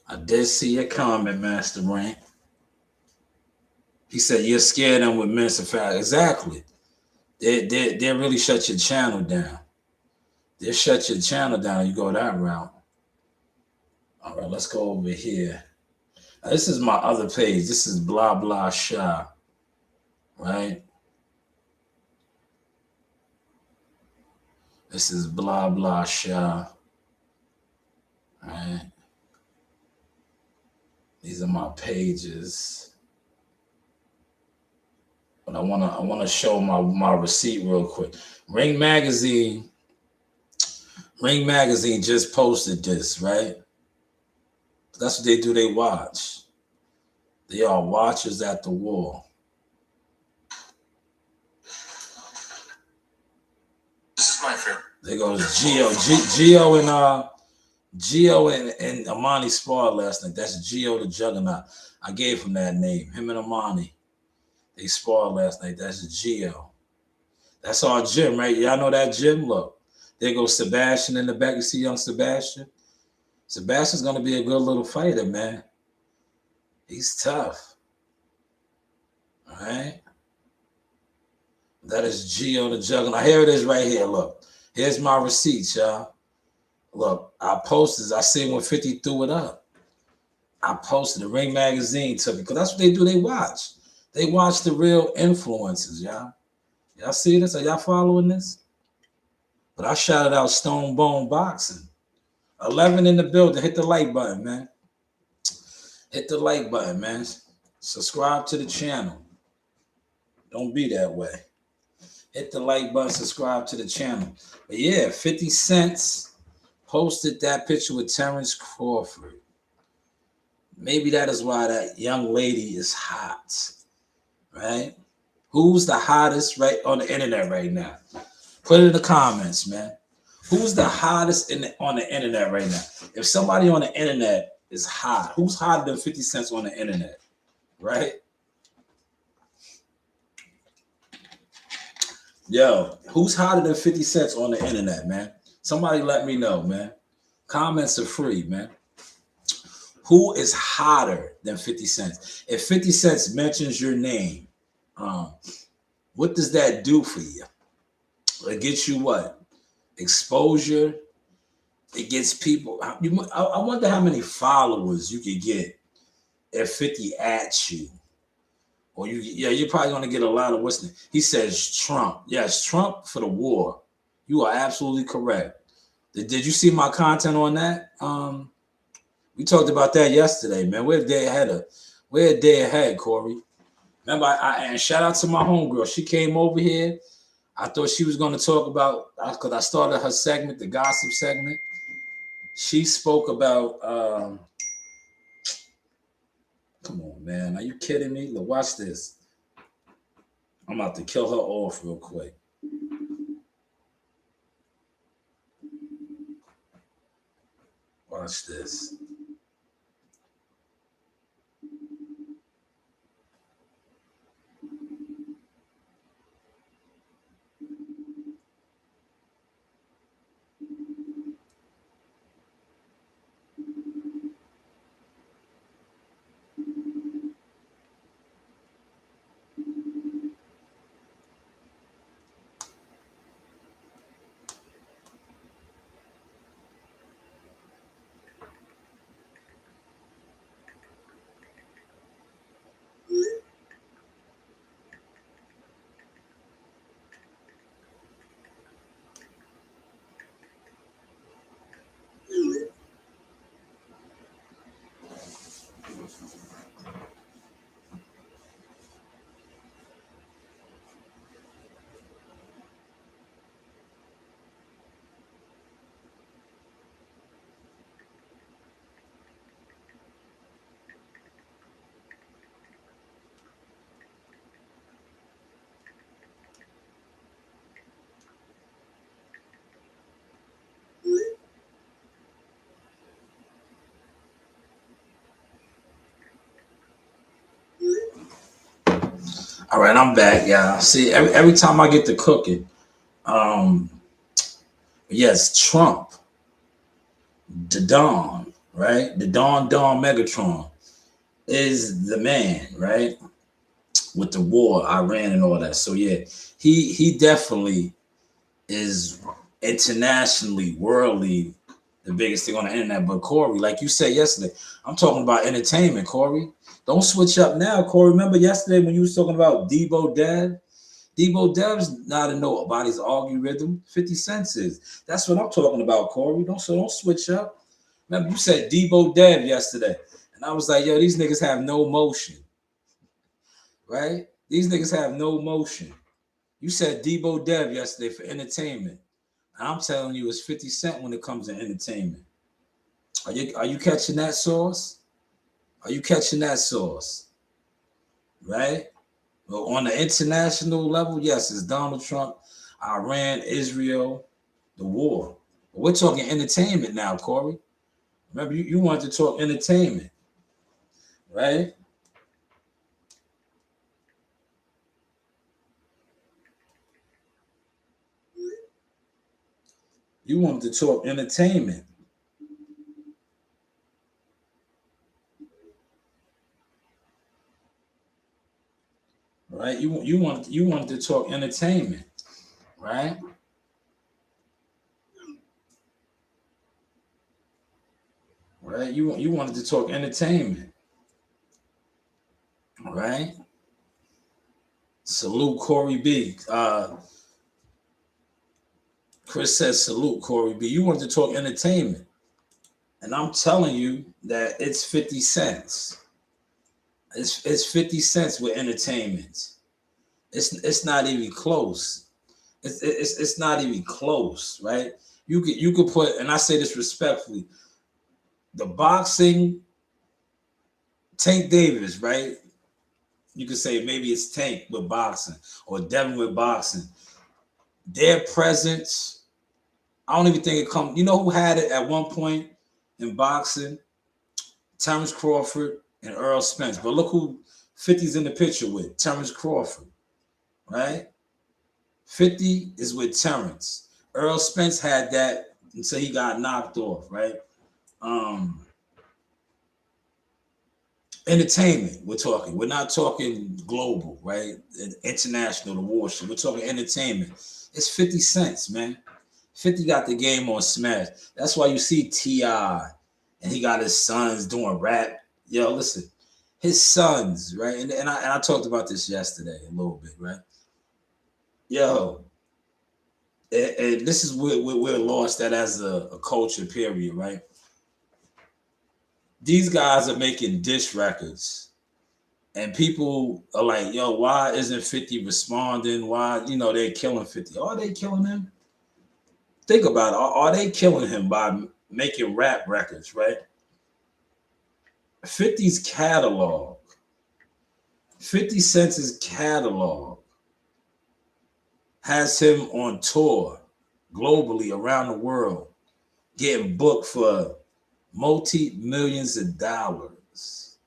I did see your comment, Master Rank. He said you're scared them with Minister Fat. Exactly. They really shut your channel down. They shut your channel down. You go that route. All right, let's go over here. This is my other page. This is blah blah Shah, right? This is blah blah Shah, right? These are my pages. But I wanna show my receipt real quick. Ring Magazine just posted this, right? That's what they do. They watch. They are watchers at the wall. This is my favorite. There goes Geo and Amani sparred last night. That's Geo the Juggernaut. I gave him that name. Him and Amani. They sparred last night. That's Geo. That's our gym, right? Y'all know that gym? Look. There goes Sebastian in the back. You see young Sebastian? Sebastian's gonna be a good little fighter, man. He's tough. All right. That is Geo the Juggernaut. Here it is right here. Look. Here's my receipts, y'all. Look, I posted. I seen when 50 threw it up. I posted. The Ring Magazine took it because that's what they do. They watch. They watch the real influencers, y'all. Y'all see this? Are y'all following this? But I shouted out Stone Bone Boxing. 11 in the building. Hit the like button, man. Hit the like button, man. Subscribe to the channel. Don't be that way. Hit the like button. Subscribe to the channel. But yeah, 50 Cent posted that picture with Terrence Crawford. Maybe that is why that young lady is hot, right? Who's the hottest right on the internet right now? Put it in the comments, man. Who's the hottest on the internet right now? If somebody on the internet is hot, who's hotter than 50 Cent on the internet, right? Yo, who's hotter than 50 Cent on the internet, man? Somebody let me know, man. Comments are free, man. Who is hotter than 50 Cent? If 50 Cent mentions your name, what does that do for you? It gets you what? Exposure. It gets people. I wonder how many followers you could get if 50 at you. Or you're probably gonna get a lot of what's name. He says Trump. Yes, Trump for the war. You are absolutely correct. Did you see my content on that? We talked about that yesterday, man. We're a day ahead, Corey. Remember, and shout out to my homegirl. She came over here. I thought she was going to talk about, because I started her segment, the gossip segment. She spoke about, come on, man. Are you kidding me? Look, watch this. I'm about to kill her off real quick. Watch this. All right, I'm back, y'all. See, every time I get to cooking, um, yes, Trump, the Don, right? The Don Megatron is the man, right? With the war, Iran and all that. So yeah, he definitely is internationally, worldly, the biggest thing on the internet. But Corey, like you said yesterday, I'm talking about entertainment, Corey. Don't switch up now, Corey. Remember yesterday when you was talking about Debo Dev? Debo Dev's not in nobody's algorithm. 50 cents is. That's what I'm talking about, Corey. Don't switch up. Remember, you said Debo Dev yesterday. And I was like, yo, these niggas have no motion, right? These niggas have no motion. You said Debo Dev yesterday for entertainment. I'm telling you, it's 50 Cent when it comes to entertainment. Are you catching that sauce? Are you catching that sauce? Right? Well, on the international level, yes, it's Donald Trump, Iran, Israel, the war. But we're talking entertainment now, Corey. Remember, you wanted to talk entertainment, right? You wanted to talk entertainment, right? You wanted to talk entertainment, right? Right? You wanted to talk entertainment, right? Salute Corey B. Chris says salute Corey B. You wanted to talk entertainment, and I'm telling you that it's 50 cents. It's 50 cents with entertainment. It's not even close. It's not even close, right? You could put, and I say this respectfully, the boxing Tank Davis, right? You could say maybe it's Tank with boxing or Devin with boxing. Their presence, I don't even think it comes. You know who had it at one point in boxing? Terrence Crawford and Earl Spence. But look who 50's in the picture with Terrence Crawford, right? 50 is with Terrence. Earl Spence had that until he got knocked off, right? Um, Entertainment, we're talking. We're not talking global, right? International, the war shit. We're talking entertainment. It's 50 cents, man. 50 got the game on Smash. That's why you see T.I. and he got his sons doing rap. Yo, listen, his sons, right? And I talked about this yesterday a little bit, right? Yo, and this is where we're lost that as a culture, period, right? These guys are making diss records, and people are like, yo, why isn't 50 responding? Why, they're killing 50? Are they killing him? Think about it. Are they killing him by making rap records, right? 50's catalog, 50 Cent's catalog has him on tour globally around the world, getting booked for multi millions of dollars.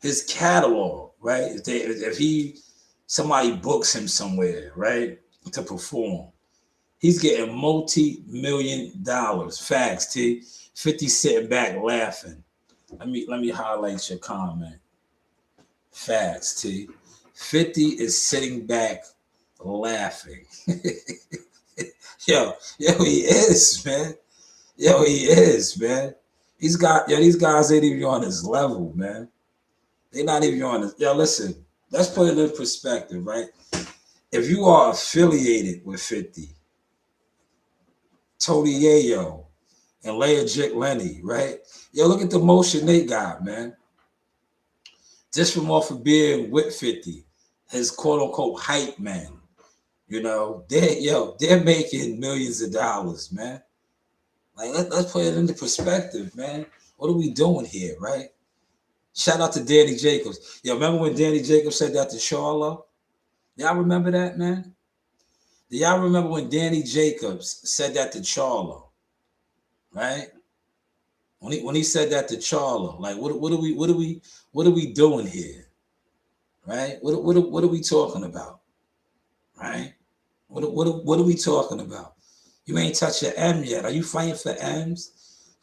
His catalog, right? If he somebody books him somewhere, right, to perform, he's getting multi-million dollars. Facts, T. 50 sitting back laughing. Let me highlight your comment. Facts, T. 50 is sitting back laughing. He is, man. He is, man. These guys ain't even on his level, man. They're not even on his. Listen, let's put it in perspective, right? If you are affiliated with 50, Tony Yayo, and Leia Jick Lenny, right? Look at the motion they got, man. Just from off of being with 50, his quote unquote hype man. They're making millions of dollars, man. Like let's put it into perspective, man. What are we doing here, right? Shout out to Danny Jacobs. Remember when Danny Jacobs said that to Charlo? Y'all remember that, man? Do y'all remember when Danny Jacobs said that to Charlo? Right? When he said that to Charlo, like what are we doing here? right? What are we talking about, right? What are we talking about? You ain't touched your M yet. Are you fighting for M's?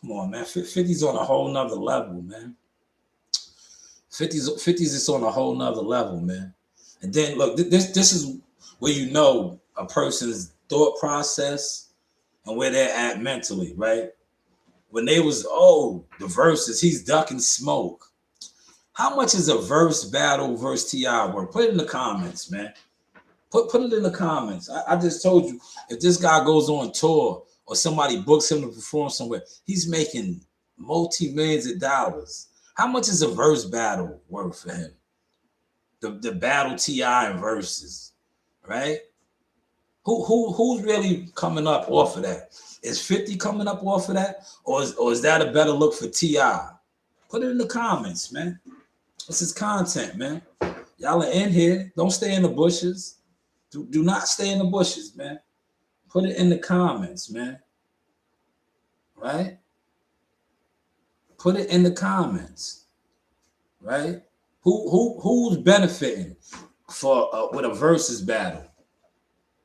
Come on, man. 50's on a whole nother level, man. 50's is on a whole nother level, man. And then look, this is where you know a person's thought process and where they're at mentally, right? When they was, the verses, he's ducking smoke. How much is a verse battle versus T.I. worth? Put it in the comments, man. Put it in the comments. I just told you, if this guy goes on tour or somebody books him to perform somewhere, he's making multi-millions of dollars. How much is a verse battle worth for him? The battle T.I. and verses, right? Who's really coming up off of that? Is 50 coming up off of that? Or is that a better look for T.I.? Put it in the comments, man. This is content, man. Y'all are in here. Don't stay in the bushes. Do not stay in the bushes, man. Put it in the comments, man. Right? Put it in the comments. Right? Who's benefiting for with a versus battle?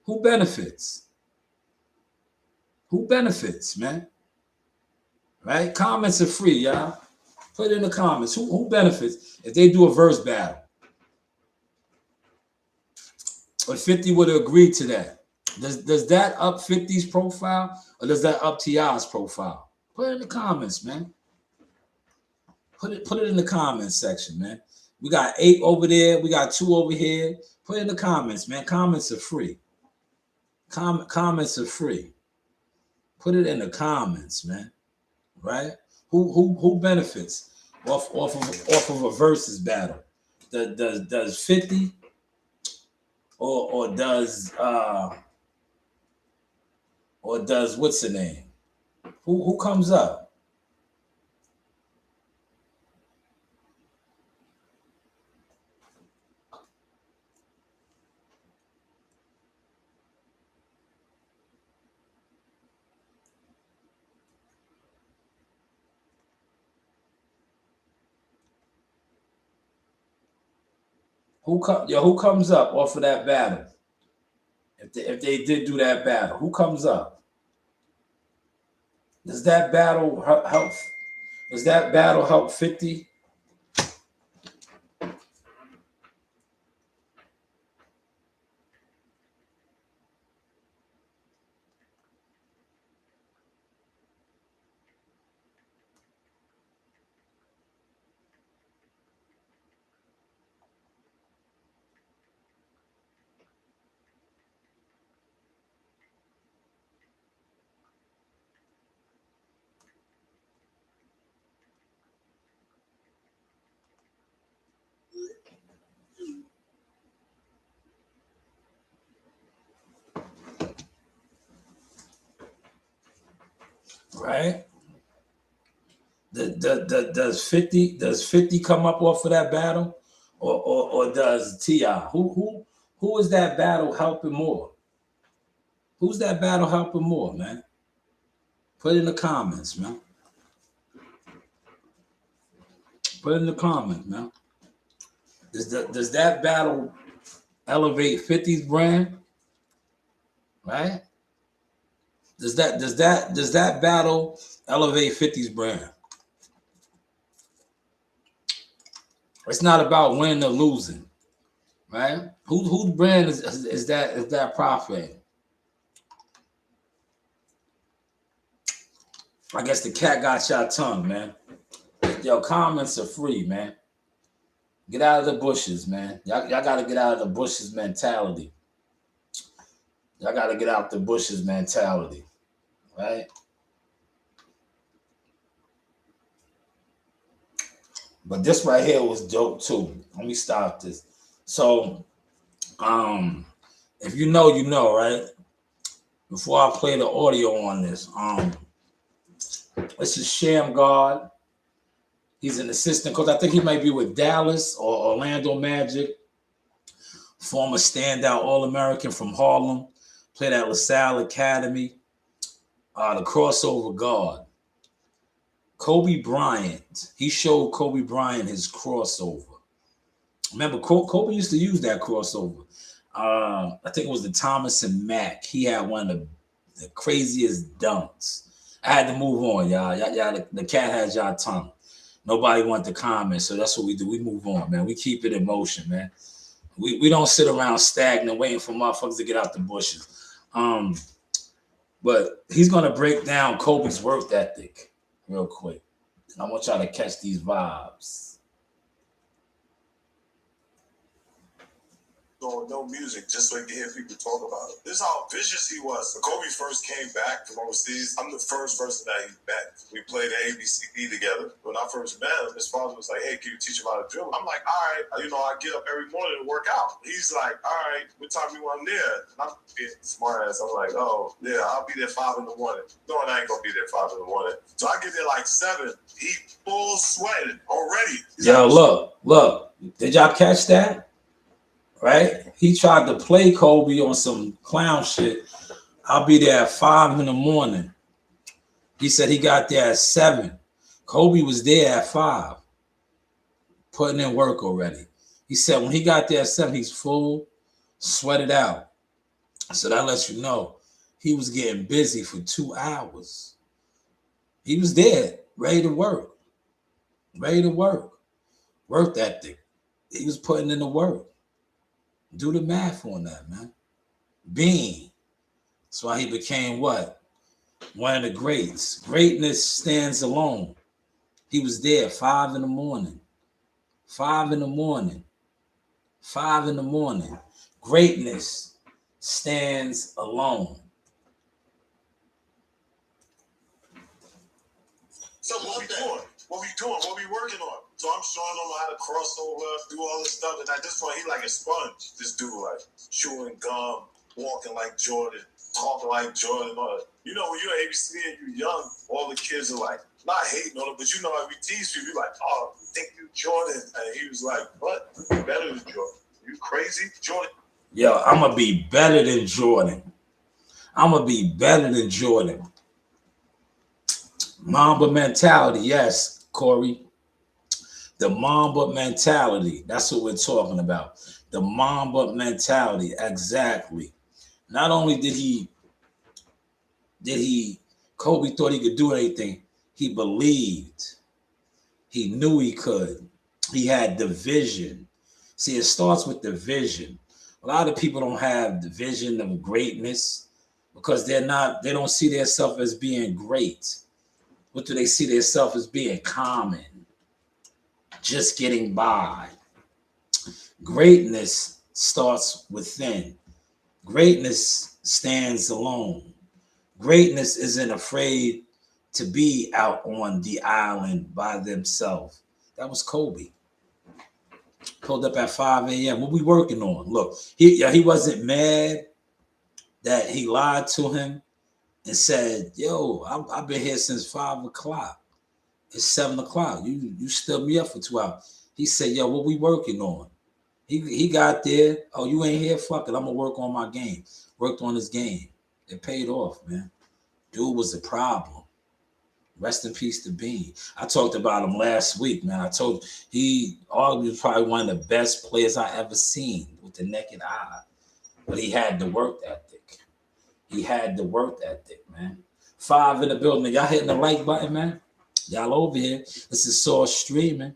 Who benefits? Who benefits, man? Right? Comments are free, y'all. Put it in the comments. Who benefits if they do a verse battle? Or 50 would agree to that. Does that up 50's profile or does that up T.I.'s profile? Put it in the comments, man. Put it in the comments section, man. We got 8 over there. We got 2 over here. Put it in the comments, man. Comments are free. Comments are free. Put it in the comments, man. Right? Who benefits off of a versus battle? Does 50 or does what's the name? Who comes up? Who comes up off of that battle? If they did do that battle, who comes up? Does that battle help? Does that battle help 50? Right? Does 50 come up off of that battle, or does T.I.? Who is that battle helping more? Who's that battle helping more, man? Put it in the comments, man. Put it in the comments, man. Does that battle elevate 50's brand? Right? Does that battle elevate 50's brand? It's not about winning or losing, right? Whose brand is that profit? I guess the cat got your tongue, man. Yo, comments are free, man. Get out of the bushes, man. Y'all got to get out of the bushes mentality. Y'all got to get out the bushes mentality, right? But this right here was dope too. Let me stop this. So, if you know, right? Before I play the audio on this, this is Shanewz. He's an assistant coach. I think he might be with Dallas or Orlando Magic. Former standout All-American from Harlem. Played at LaSalle Academy. The crossover guard. Kobe Bryant. He showed Kobe Bryant his crossover. Remember, Kobe used to use that crossover. I think it was the Thomas and Mack. He had one of the craziest dunks. I had to move on, y'all. The cat has y'all tongue. Nobody want to comment, so that's what we do. We move on, man. We keep it in motion, man. We don't sit around stagnant waiting for motherfuckers to get out the bushes. But he's gonna break down Kobe's work ethic real quick. I want y'all to catch these vibes. No music, just so he could hear people talk about it. This is how vicious he was. When Kobe first came back from overseas, I'm the first person that he met. We played ABCD together. When I first met him, his father was like, "Hey, can you teach him how to drill?" I'm like, "All right." I get up every morning to work out. He's like, "All right, what time you want there?" And I'm being smart ass. I'm like, "Oh, yeah, I'll be there 5 in the morning." No, I ain't gonna be there 5 in the morning. So I get there like 7. He full sweating already. Yo, look. Did y'all catch that? Right? He tried to play Kobe on some clown shit. I'll be there at 5 in the morning. He said he got there at 7. Kobe was there at 5, putting in work already. He said when he got there at 7, he's full, sweated out. So that lets you know he was getting busy for 2 hours. He was there, ready to work. Work ethic. He was putting in the work. Do the math on that, man. Being. That's why he became what? One of the greats. Greatness stands alone. He was there 5 in the morning. 5 in the morning. 5 in the morning. Greatness stands alone. So what we doing? What we working on? So I'm showing him how to cross over, do all this stuff. And at this point, he like a sponge. This dude like chewing gum, walking like Jordan, talking like Jordan. You know, when you're ABC and you're young, all the kids are like, not hating on him, but you know how we tease people. You're like, "Oh, you think you Jordan?" And he was like, "What? You better than Jordan? You crazy? Jordan?" Yo, I'm going to be better than Jordan. Mamba mentality, yes, Corey. The Mamba mentality. That's what we're talking about. The Mamba mentality. Exactly. Not only did Kobe thought he could do anything, he believed. He knew he could. He had the vision. See, it starts with the vision. A lot of people don't have the vision of greatness because they don't see themselves as being great. What do they see themselves as being? Common. Just getting by. Greatness starts within. Greatness stands alone. Greatness isn't afraid to be out on the island by themselves. That was Kobe. Pulled up at 5 a.m. What we working on? Look, he wasn't mad that he lied to him and said, "Yo, I've been here since 5 o'clock. It's 7 o'clock. You stood me up for 2 hours." He said, "Yo, what we working on?" He got there. "Oh, you ain't here? Fuck it. I'm gonna work on my game." Worked on his game. It paid off, man. Dude was a problem. Rest in peace to Bean. I talked about him last week, man. I told you, he arguably probably one of the best players I ever seen with the naked eye. But he had the work ethic. Man. 5 in the building. Y'all hitting the like button, man. Y'all over here. This is Source Streaming.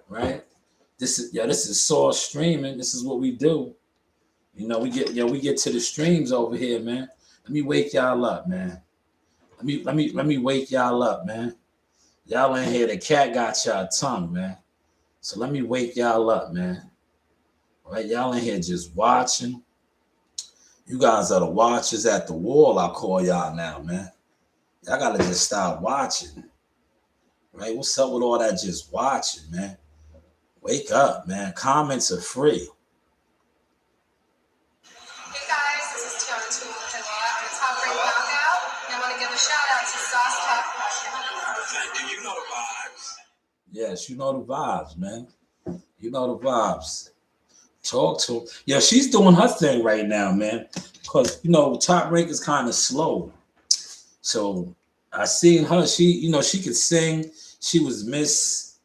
Right? This is Source Streaming. This is what we do. You know, we get to the streams over here, man. Let me wake y'all up, man. Let me wake y'all up, man. Y'all in here, the cat got y'all tongue, man. So let me wake y'all up, man. All right, y'all in here just watching. You guys are the watchers at the wall, I call y'all now, man. Y'all gotta just stop watching. Right? What's up with all that just watching, man? Wake up, man. Comments are free. Hey guys, this is Tiana Tool with a top rank knockout, and I want to give a shout out to Sauce Talk Fashion. You know the vibes. Yes, you know the vibes, man. You know the vibes. Talk to her. Yeah, she's doing her thing right now, man. Because, you know, Top Rank is kind of slow. So I seen her. She could sing. She was Miss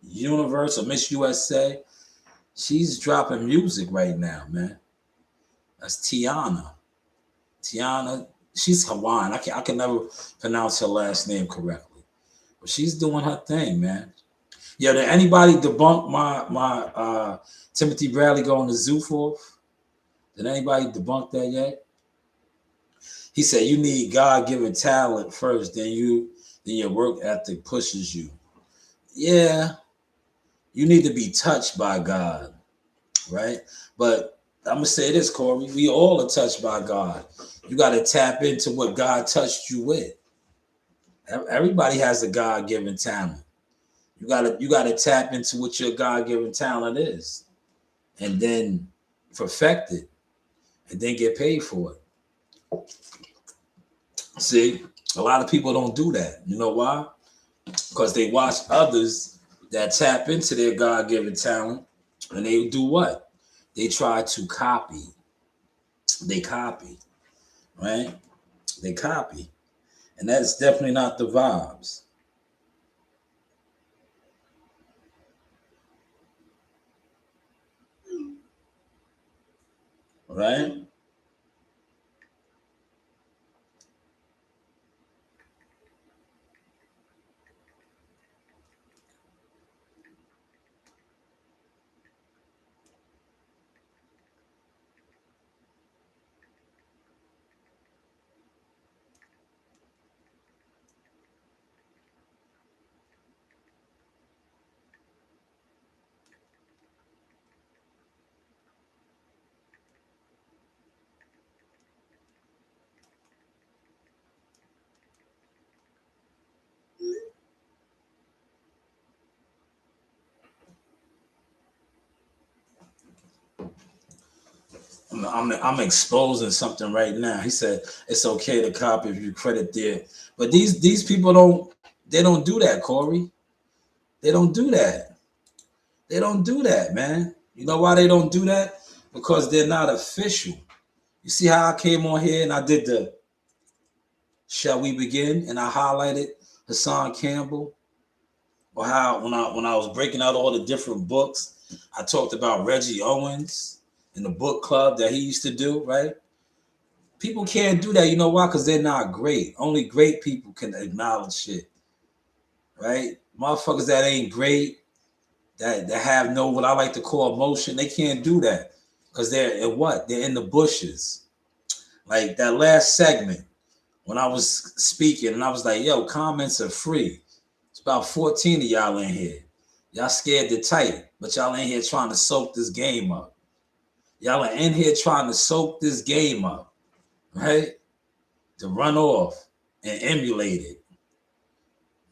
Universe or Miss USA. She's dropping music right now, man. That's Tiana. Tiana, she's Hawaiian. I can never pronounce her last name correctly, but she's doing her thing, man. Yeah, did anybody debunk my Timothy Bradley going to Zoo Forth? Did anybody debunk that yet? He said you need God given talent first, then your work ethic pushes you. Yeah, you need to be touched by God, right? But I'm gonna say this, Corey. We all are touched by God. You got to tap into what God touched you with. Everybody has a God given talent. You gotta tap into what your God given talent is, and then perfect it, and then get paid for it. See, a lot of people don't do that. You know why? Because they watch others that tap into their God given talent, and they do what? They try to copy. They copy, right? They copy, and that's definitely not the vibes, right? I'm exposing something right now. He said it's okay to copy if you credit there, but these people don't do that, Corey. They don't do that. They don't do that, man. You know why they don't do that? Because they're not official. You see how I came on here and I did the "Shall we begin?" and I highlighted Hassan Campbell, or how when I was breaking out all the different books, I talked about Reggie Owens in the book club that he used to do, right? People can't do that. You know why? Because they're not great. Only great people can acknowledge shit, right? Motherfuckers that ain't great, that have no what I like to call emotion, they can't do that because they're in what? They're in the bushes. Like that last segment when I was speaking and I was like, yo, comments are free. It's about 14 of y'all in here. Y'all scared to type, but y'all in here trying to soak this game up. Y'all are in here trying to soak this game up, right? To run off and emulate it.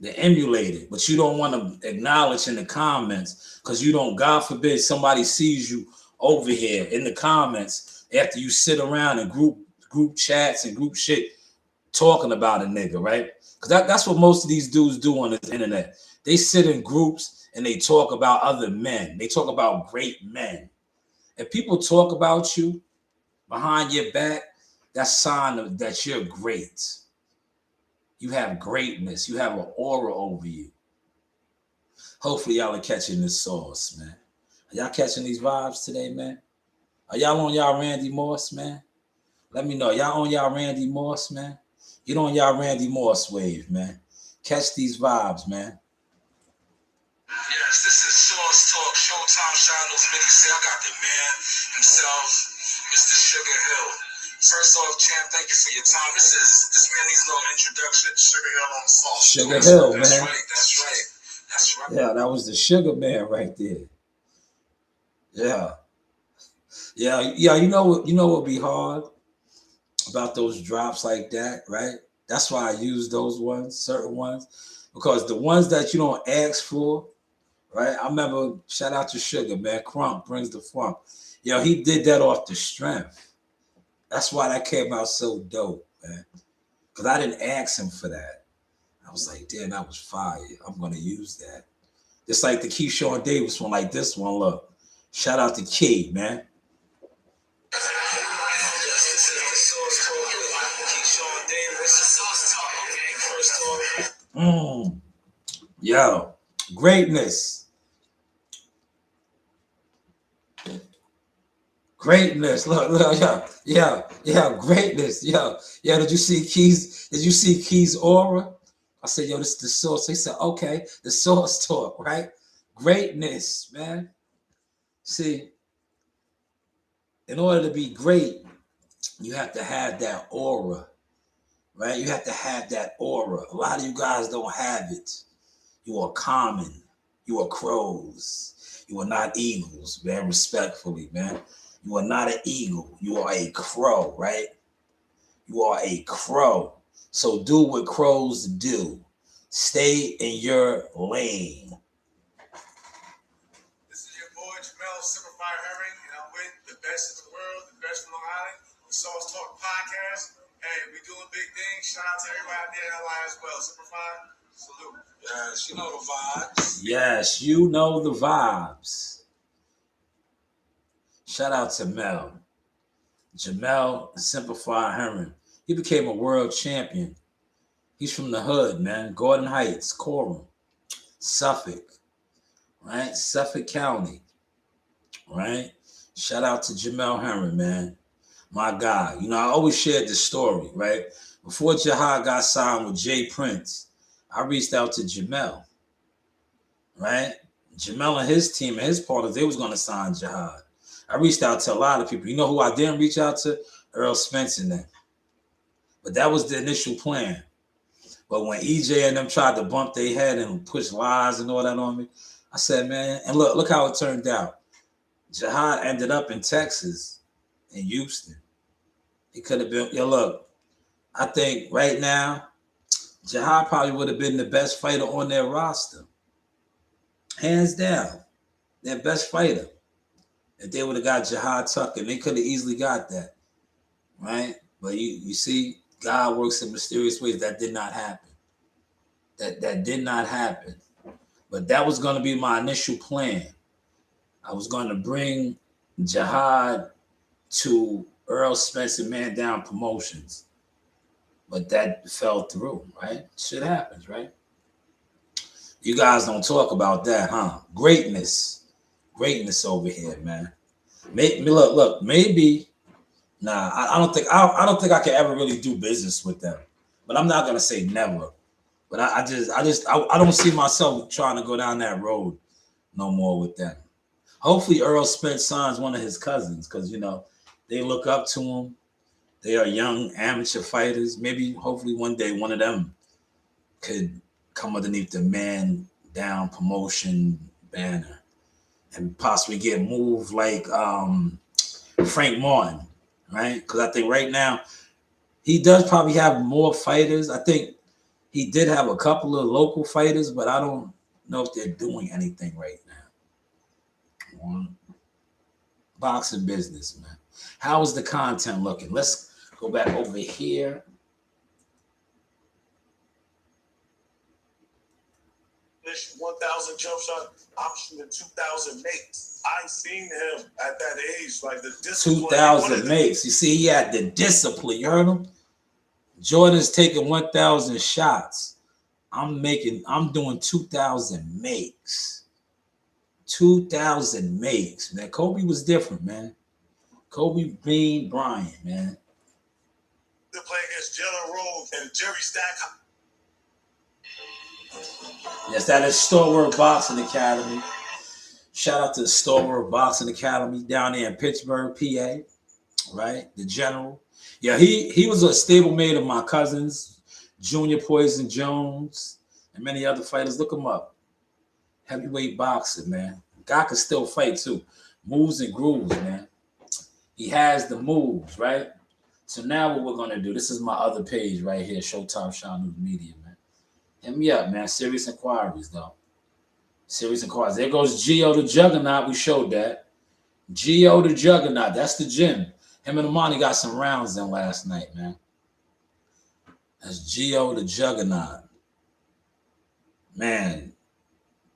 They emulate it, but you don't want to acknowledge in the comments because you don't, God forbid, somebody sees you over here in the comments after you sit around in group chats and group shit talking about a nigga, right? Because that's what most of these dudes do on the internet. They sit in groups and they talk about other men. They talk about great men. If people talk about you behind your back, that's a sign of that you're great. You have greatness. You have an aura over you. Hopefully y'all are catching this sauce, man. Are y'all catching these vibes today, man? Are y'all on y'all Randy Moss, man? Let me know. Y'all on y'all Randy Moss, man? Get on y'all Randy Moss wave, man. Catch these vibes, man. Yes, this is Sauce Talk, Showtime Shanewz. Many say I got the man himself, Mr. Sugar Hill. First off, champ, thank you for your time. This man needs no introduction. Sugar Hill on Sauce. Sugar Hill, man. That's right. That's right. That's right. Yeah, that was the Sugar Man right there. Yeah. Yeah, you know what would be hard about those drops like that, right? That's why I use those ones, certain ones, because the ones that you don't ask for, right? I remember, shout out to Sugar, man. Crump brings the funk. Yo, he did that off the strength. That's why that came out so dope, man. Because I didn't ask him for that. I was like, damn, that was fire. I'm going to use that. Just like the Keyshawn Davis one, like this one, look. Shout out to Key, man. Yo, greatness. Greatness. Look, yeah, greatness. Yeah. Did you see Keys? Did you see Keys' aura? I said, yo, this is the source. He said, okay, the source talk, right? Greatness, man. See, in order to be great, you have to have that aura, right? You have to have that aura. A lot of you guys don't have it. You are common. You are crows. You are not eagles, man, respectfully, man. You are not an eagle. You are a crow, right? You are a crow. So do what crows do. Stay in your lane. This is your boy Jamel Simplified Herring, and I'm with the best in the world, the best from Long Island, the Sauce Talk Podcast. Hey, we doing big things. Shout out to everybody out there in LA as well. Simplified, salute. Yes, you know the vibes. Yes, you know the vibes. Shout out to Mel. Jamel Simplified Herring. He became a world champion. He's from the hood, man. Gordon Heights, Coram, Suffolk, right? Suffolk County, right? Shout out to Jamel Herring, man. My guy. You know, I always shared this story, right? Before Jihad got signed with Jay Prince, I reached out to Jamel, right? Jamel and his team and his partners, they was going to sign Jihad. I reached out to a lot of people. You know who I didn't reach out to? Earl Spence and them. But that was the initial plan. But when EJ and them tried to bump their head and push lies and all that on me, I said, man, and look how it turned out. Jihad ended up in Texas, in Houston. He could have been, look, I think right now, Jihad probably would have been the best fighter on their roster. Hands down, their best fighter. If they would have got Jihad Tucker, they could have easily got that, right? But you see, God works in mysterious ways. That did not happen. That did not happen. But that was going to be my initial plan. I was going to bring Jihad to Earl Spencer Man Down Promotions. But that fell through, right? Shit happens, right? You guys don't talk about that, huh? Greatness over here, man. Look. Maybe, I don't think I can ever really do business with them. But I'm not gonna say never. But I don't see myself trying to go down that road no more with them. Hopefully, Earl Spence signs one of his cousins because they look up to him. They are young amateur fighters. Maybe, hopefully, one day one of them could come underneath the Man Down Promotion banner and possibly get moved like Frank Martin, right? Because I think right now he does probably have more fighters. I think he did have a couple of local fighters, but I don't know if they're doing anything right now. Boxing business, man. How is the content looking? Let's go back over here. This 1,000 jump shot, I'm shooting 2,000 makes. I seen him at that age, like the discipline. 2,000 makes. You see, he had the discipline. You heard him? Jordan's taking 1,000 shots. I'm doing 2,000 makes. 2,000 makes, man. Kobe was different, man. Kobe Bean Bryant, man. To play against Jalen Rose and Jerry Stackhouse. Yes, that is Stalwart Boxing Academy. Shout out to the Stalwart Boxing Academy down there in Pittsburgh, PA, right? The General. Yeah, he was a stablemate of my cousins, Junior Poison Jones, and many other fighters. Look him up. Heavyweight boxing, man. Guy can still fight too. Moves and grooves, man. He has the moves, right? So now what we're gonna do? This is my other page right here, Showtime Shanewz Media, man. Hit me up, man. Serious inquiries, though. Serious inquiries. There goes Gio the Juggernaut. We showed that. Gio the Juggernaut. That's the gym. Him and Amani got some rounds in last night, man. That's Gio the Juggernaut. Man,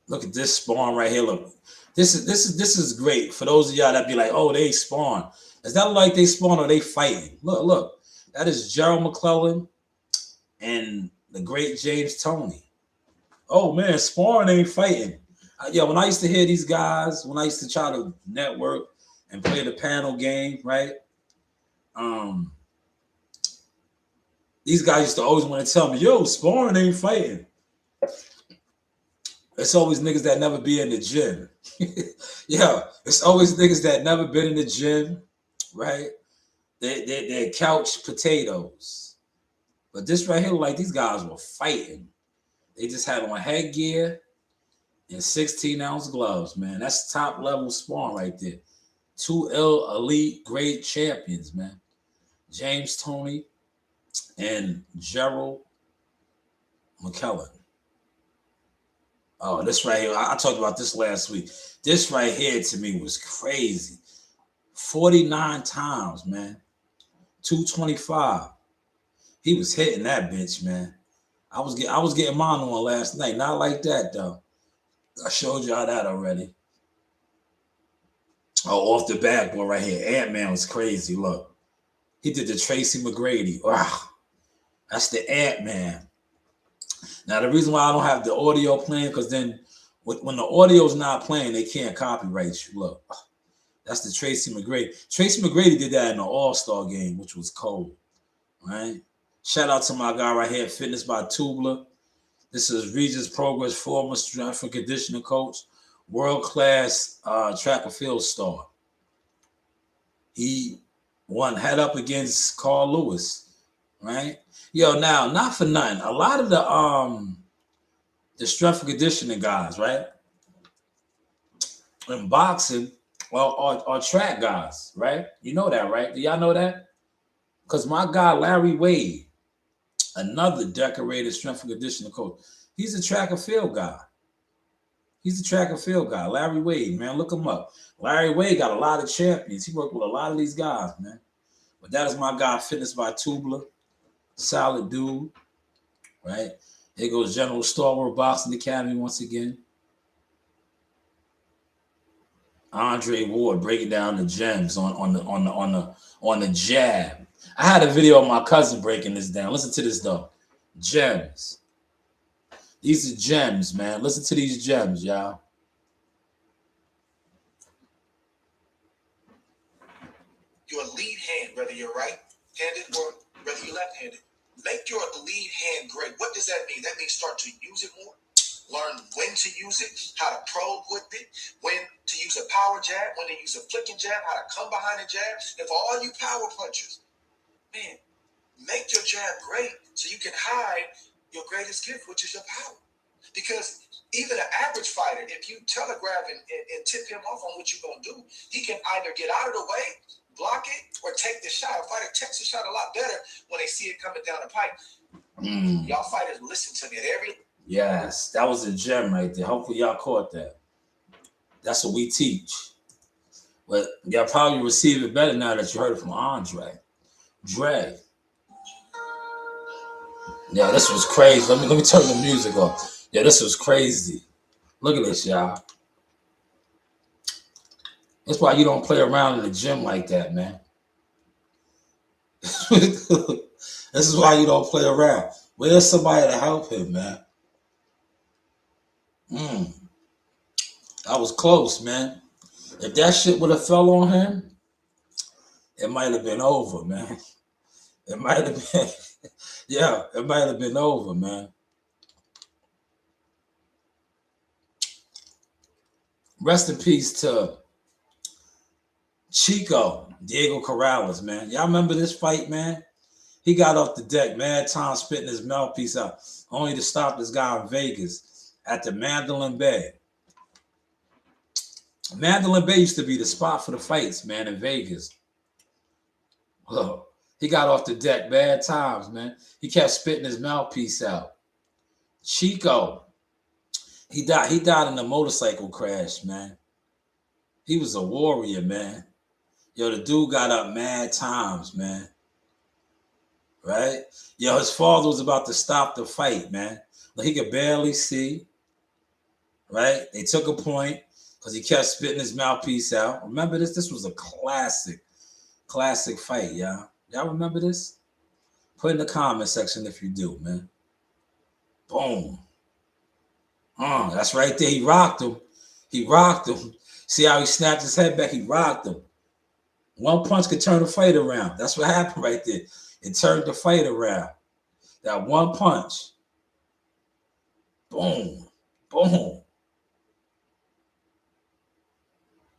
look at this spawn right here. Look, this is great for those of y'all that be like, oh, they spawn. Is that like they spawn or they fighting? Look. That is Gerald McClellan and the great James Toney. Oh man, Spawn ain't fighting. When I used to hear these guys, when I used to try to network, and play the panel game, right? These guys used to always want to tell me, yo, sparring ain't fighting. It's always niggas that never be in the gym. Yeah, it's always niggas that never been in the gym, right? They're couch potatoes. But this right here, like these guys were fighting. They just had on headgear and 16-ounce gloves, man. That's top level sparring right there. 2 elite grade champions, man. James Toney and Gerald McKellen. Oh, this right here, I talked about this last week. This right here to me was crazy. 49 times, man. 225. He was hitting that bitch, man. I was getting mine on last night. Not like that, though. I showed y'all that already. Oh, off the backboard right here. Ant-Man was crazy. Look. He did the Tracy McGrady. Wow. That's the Ant-Man. Now, the reason why I don't have the audio playing, because then when the audio's not playing, they can't copyright you. Look. That's the Tracy McGrady. Tracy McGrady did that in the All-Star game, which was cold. Right? Shout out to my guy right here, Fitness by Tubler. This is Regis Progress, former strength and conditioning coach, world-class track and field star. He won head up against Carl Lewis, right? Yo, now, not for nothing. A lot of the strength and conditioning guys, right? In boxing, are track guys, right? You know that, right? Do y'all know that? Because my guy, Larry Wade, another decorated strength and conditioning coach, he's a track and field guy. He's a track and field guy. Larry Wade, man, look him up. Larry Wade got a lot of champions. He worked with a lot of these guys, man. But that is my guy, Fitness by Tubler. Solid dude, right? Here goes General Stalwart Boxing Academy once again. Andre Ward breaking down the gems on the jab. I had a video of my cousin breaking this down. Listen to this though. Gems. These are gems, man. Listen to these gems, y'all. Your lead hand, whether you're right-handed or whether you're left-handed, make your lead hand great. What does that mean? That means start to use it more. Learn when to use it, how to probe with it, when to use a power jab, when to use a flicking jab, how to come behind a jab. And for all you power punchers, man, make your jab great so you can hide your greatest gift, which is your power. Because even an average fighter, if you telegraph and tip him off on what you're going to do, he can either get out of the way, block it, or take the shot. A fighter takes the shot a lot better when they see it coming down the pipe. Y'all fighters listen to me at every... Yes, that was a gem right there. Hopefully y'all caught that. That's what we teach. But y'all probably receive it better now that you heard it from Andre. Dre. Yeah, this was crazy. Let me turn the music off. Yeah, this was crazy. Look at this, y'all. That's why you don't play around in the gym like that, man. This is why you don't play around. Where's somebody to help him, man? That was close, man. If that shit would have fell on him, it might have been over, man. It might have been, yeah, it might have been over, man. Rest in peace to Chico, Diego Corrales, man. Y'all remember this fight, man? He got off the deck, mad time spitting his mouthpiece out, only to stop this guy in Vegas at the Mandalay Bay. Mandalay Bay used to be the spot for the fights, man, in Vegas. Whoa. He got off the deck, bad times, man. He kept spitting his mouthpiece out. Chico, he died in a motorcycle crash, man. He was a warrior, man. Yo, the dude got up mad times, man. Right? Yo, his father was about to stop the fight, man. Like, he could barely see. Right? They took a point because he kept spitting his mouthpiece out. Remember this? This was a classic fight, y'all. Y'all remember this? Put in the comment section if you do, man. Boom. That's right there. He rocked him. See how he snapped his head back? He rocked him. One punch could turn the fight around. That's what happened right there. It turned the fight around. That one punch. Boom. Boom.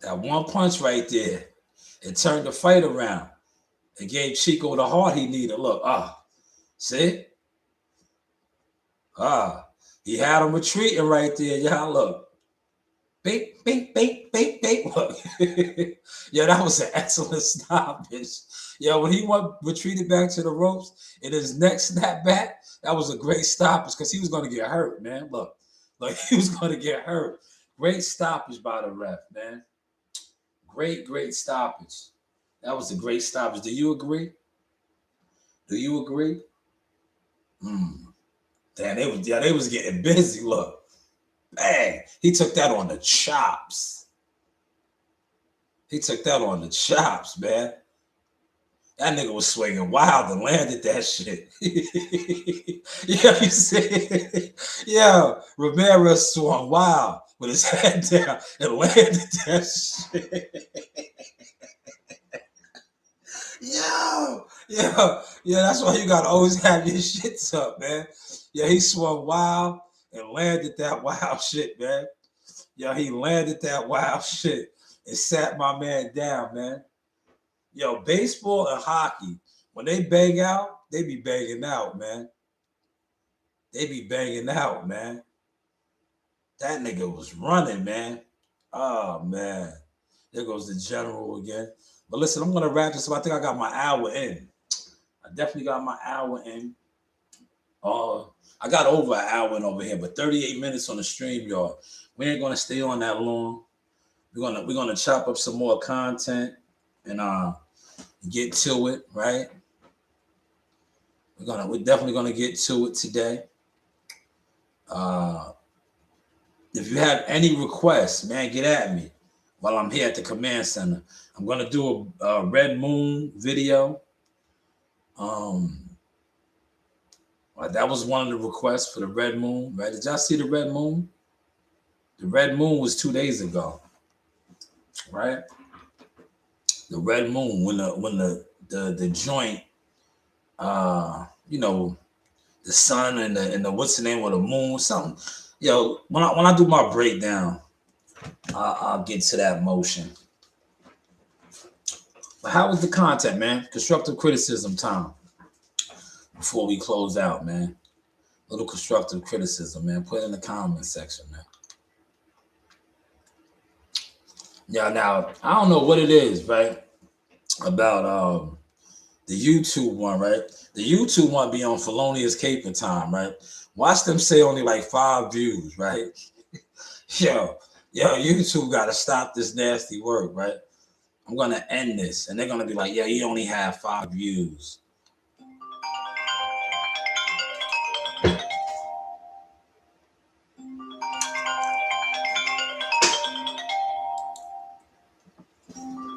That one punch right there. It turned the fight around. It gave Chico the heart he needed. Look, see? He had him retreating right there. Y'all look. Beep, beep, beep, beep, beep. Look. Yo, that was an excellent stoppage. Yo, when he retreated back to the ropes and his neck snapped back, that was a great stoppage because he was going to get hurt, man. Look, he was going to get hurt. Great stoppage by the ref, man. Great stoppage. That was a great stoppage. Do you agree? Do you agree? Damn, they was getting busy. Look, bang! He took that on the chops. He took that on the chops, man. That nigga was swinging wild and landed that shit. Yeah, you see? Yeah, Ramirez swung wild with his head down and landed that shit. Yeah, that's why you gotta always have your shits up, man. Yeah, he swung wild and landed that wild shit, man. Yeah, he landed that wild shit and sat my man down, man. Yo, baseball and hockey, when they bang out, they be banging out, man. They be banging out, man. That nigga was running, man. Oh, man. There goes the general again. But listen, I'm going to wrap this up. I think I got my hour in. I definitely got my hour in. I got over an hour in over here, but 38 minutes on the stream, y'all. We ain't going to stay on that long. We're gonna chop up some more content and get to it, right? We're definitely gonna get to it today. If you have any requests, man, get at me while I'm here at the command center. I'm gonna do a Red Moon video. That was one of the requests for the Red Moon, right? Did y'all see the Red Moon? The Red Moon was 2 days ago, right? The Red Moon, when the joint, the sun and the what's the name of the moon, something. Yo, when I do my breakdown, I'll get to that motion. But how was the content, man? Constructive criticism time. Before we close out, man. A little constructive criticism, man. Put it in the comment section, man. Yeah, now I don't know what it is, right? About the YouTube one, right? The YouTube one be on felonious caper time, right? Watch them say only like 5 views, right? Yo, YouTube gotta stop this nasty work, right? I'm gonna end this, and they're gonna be like, yeah, he only had 5 views.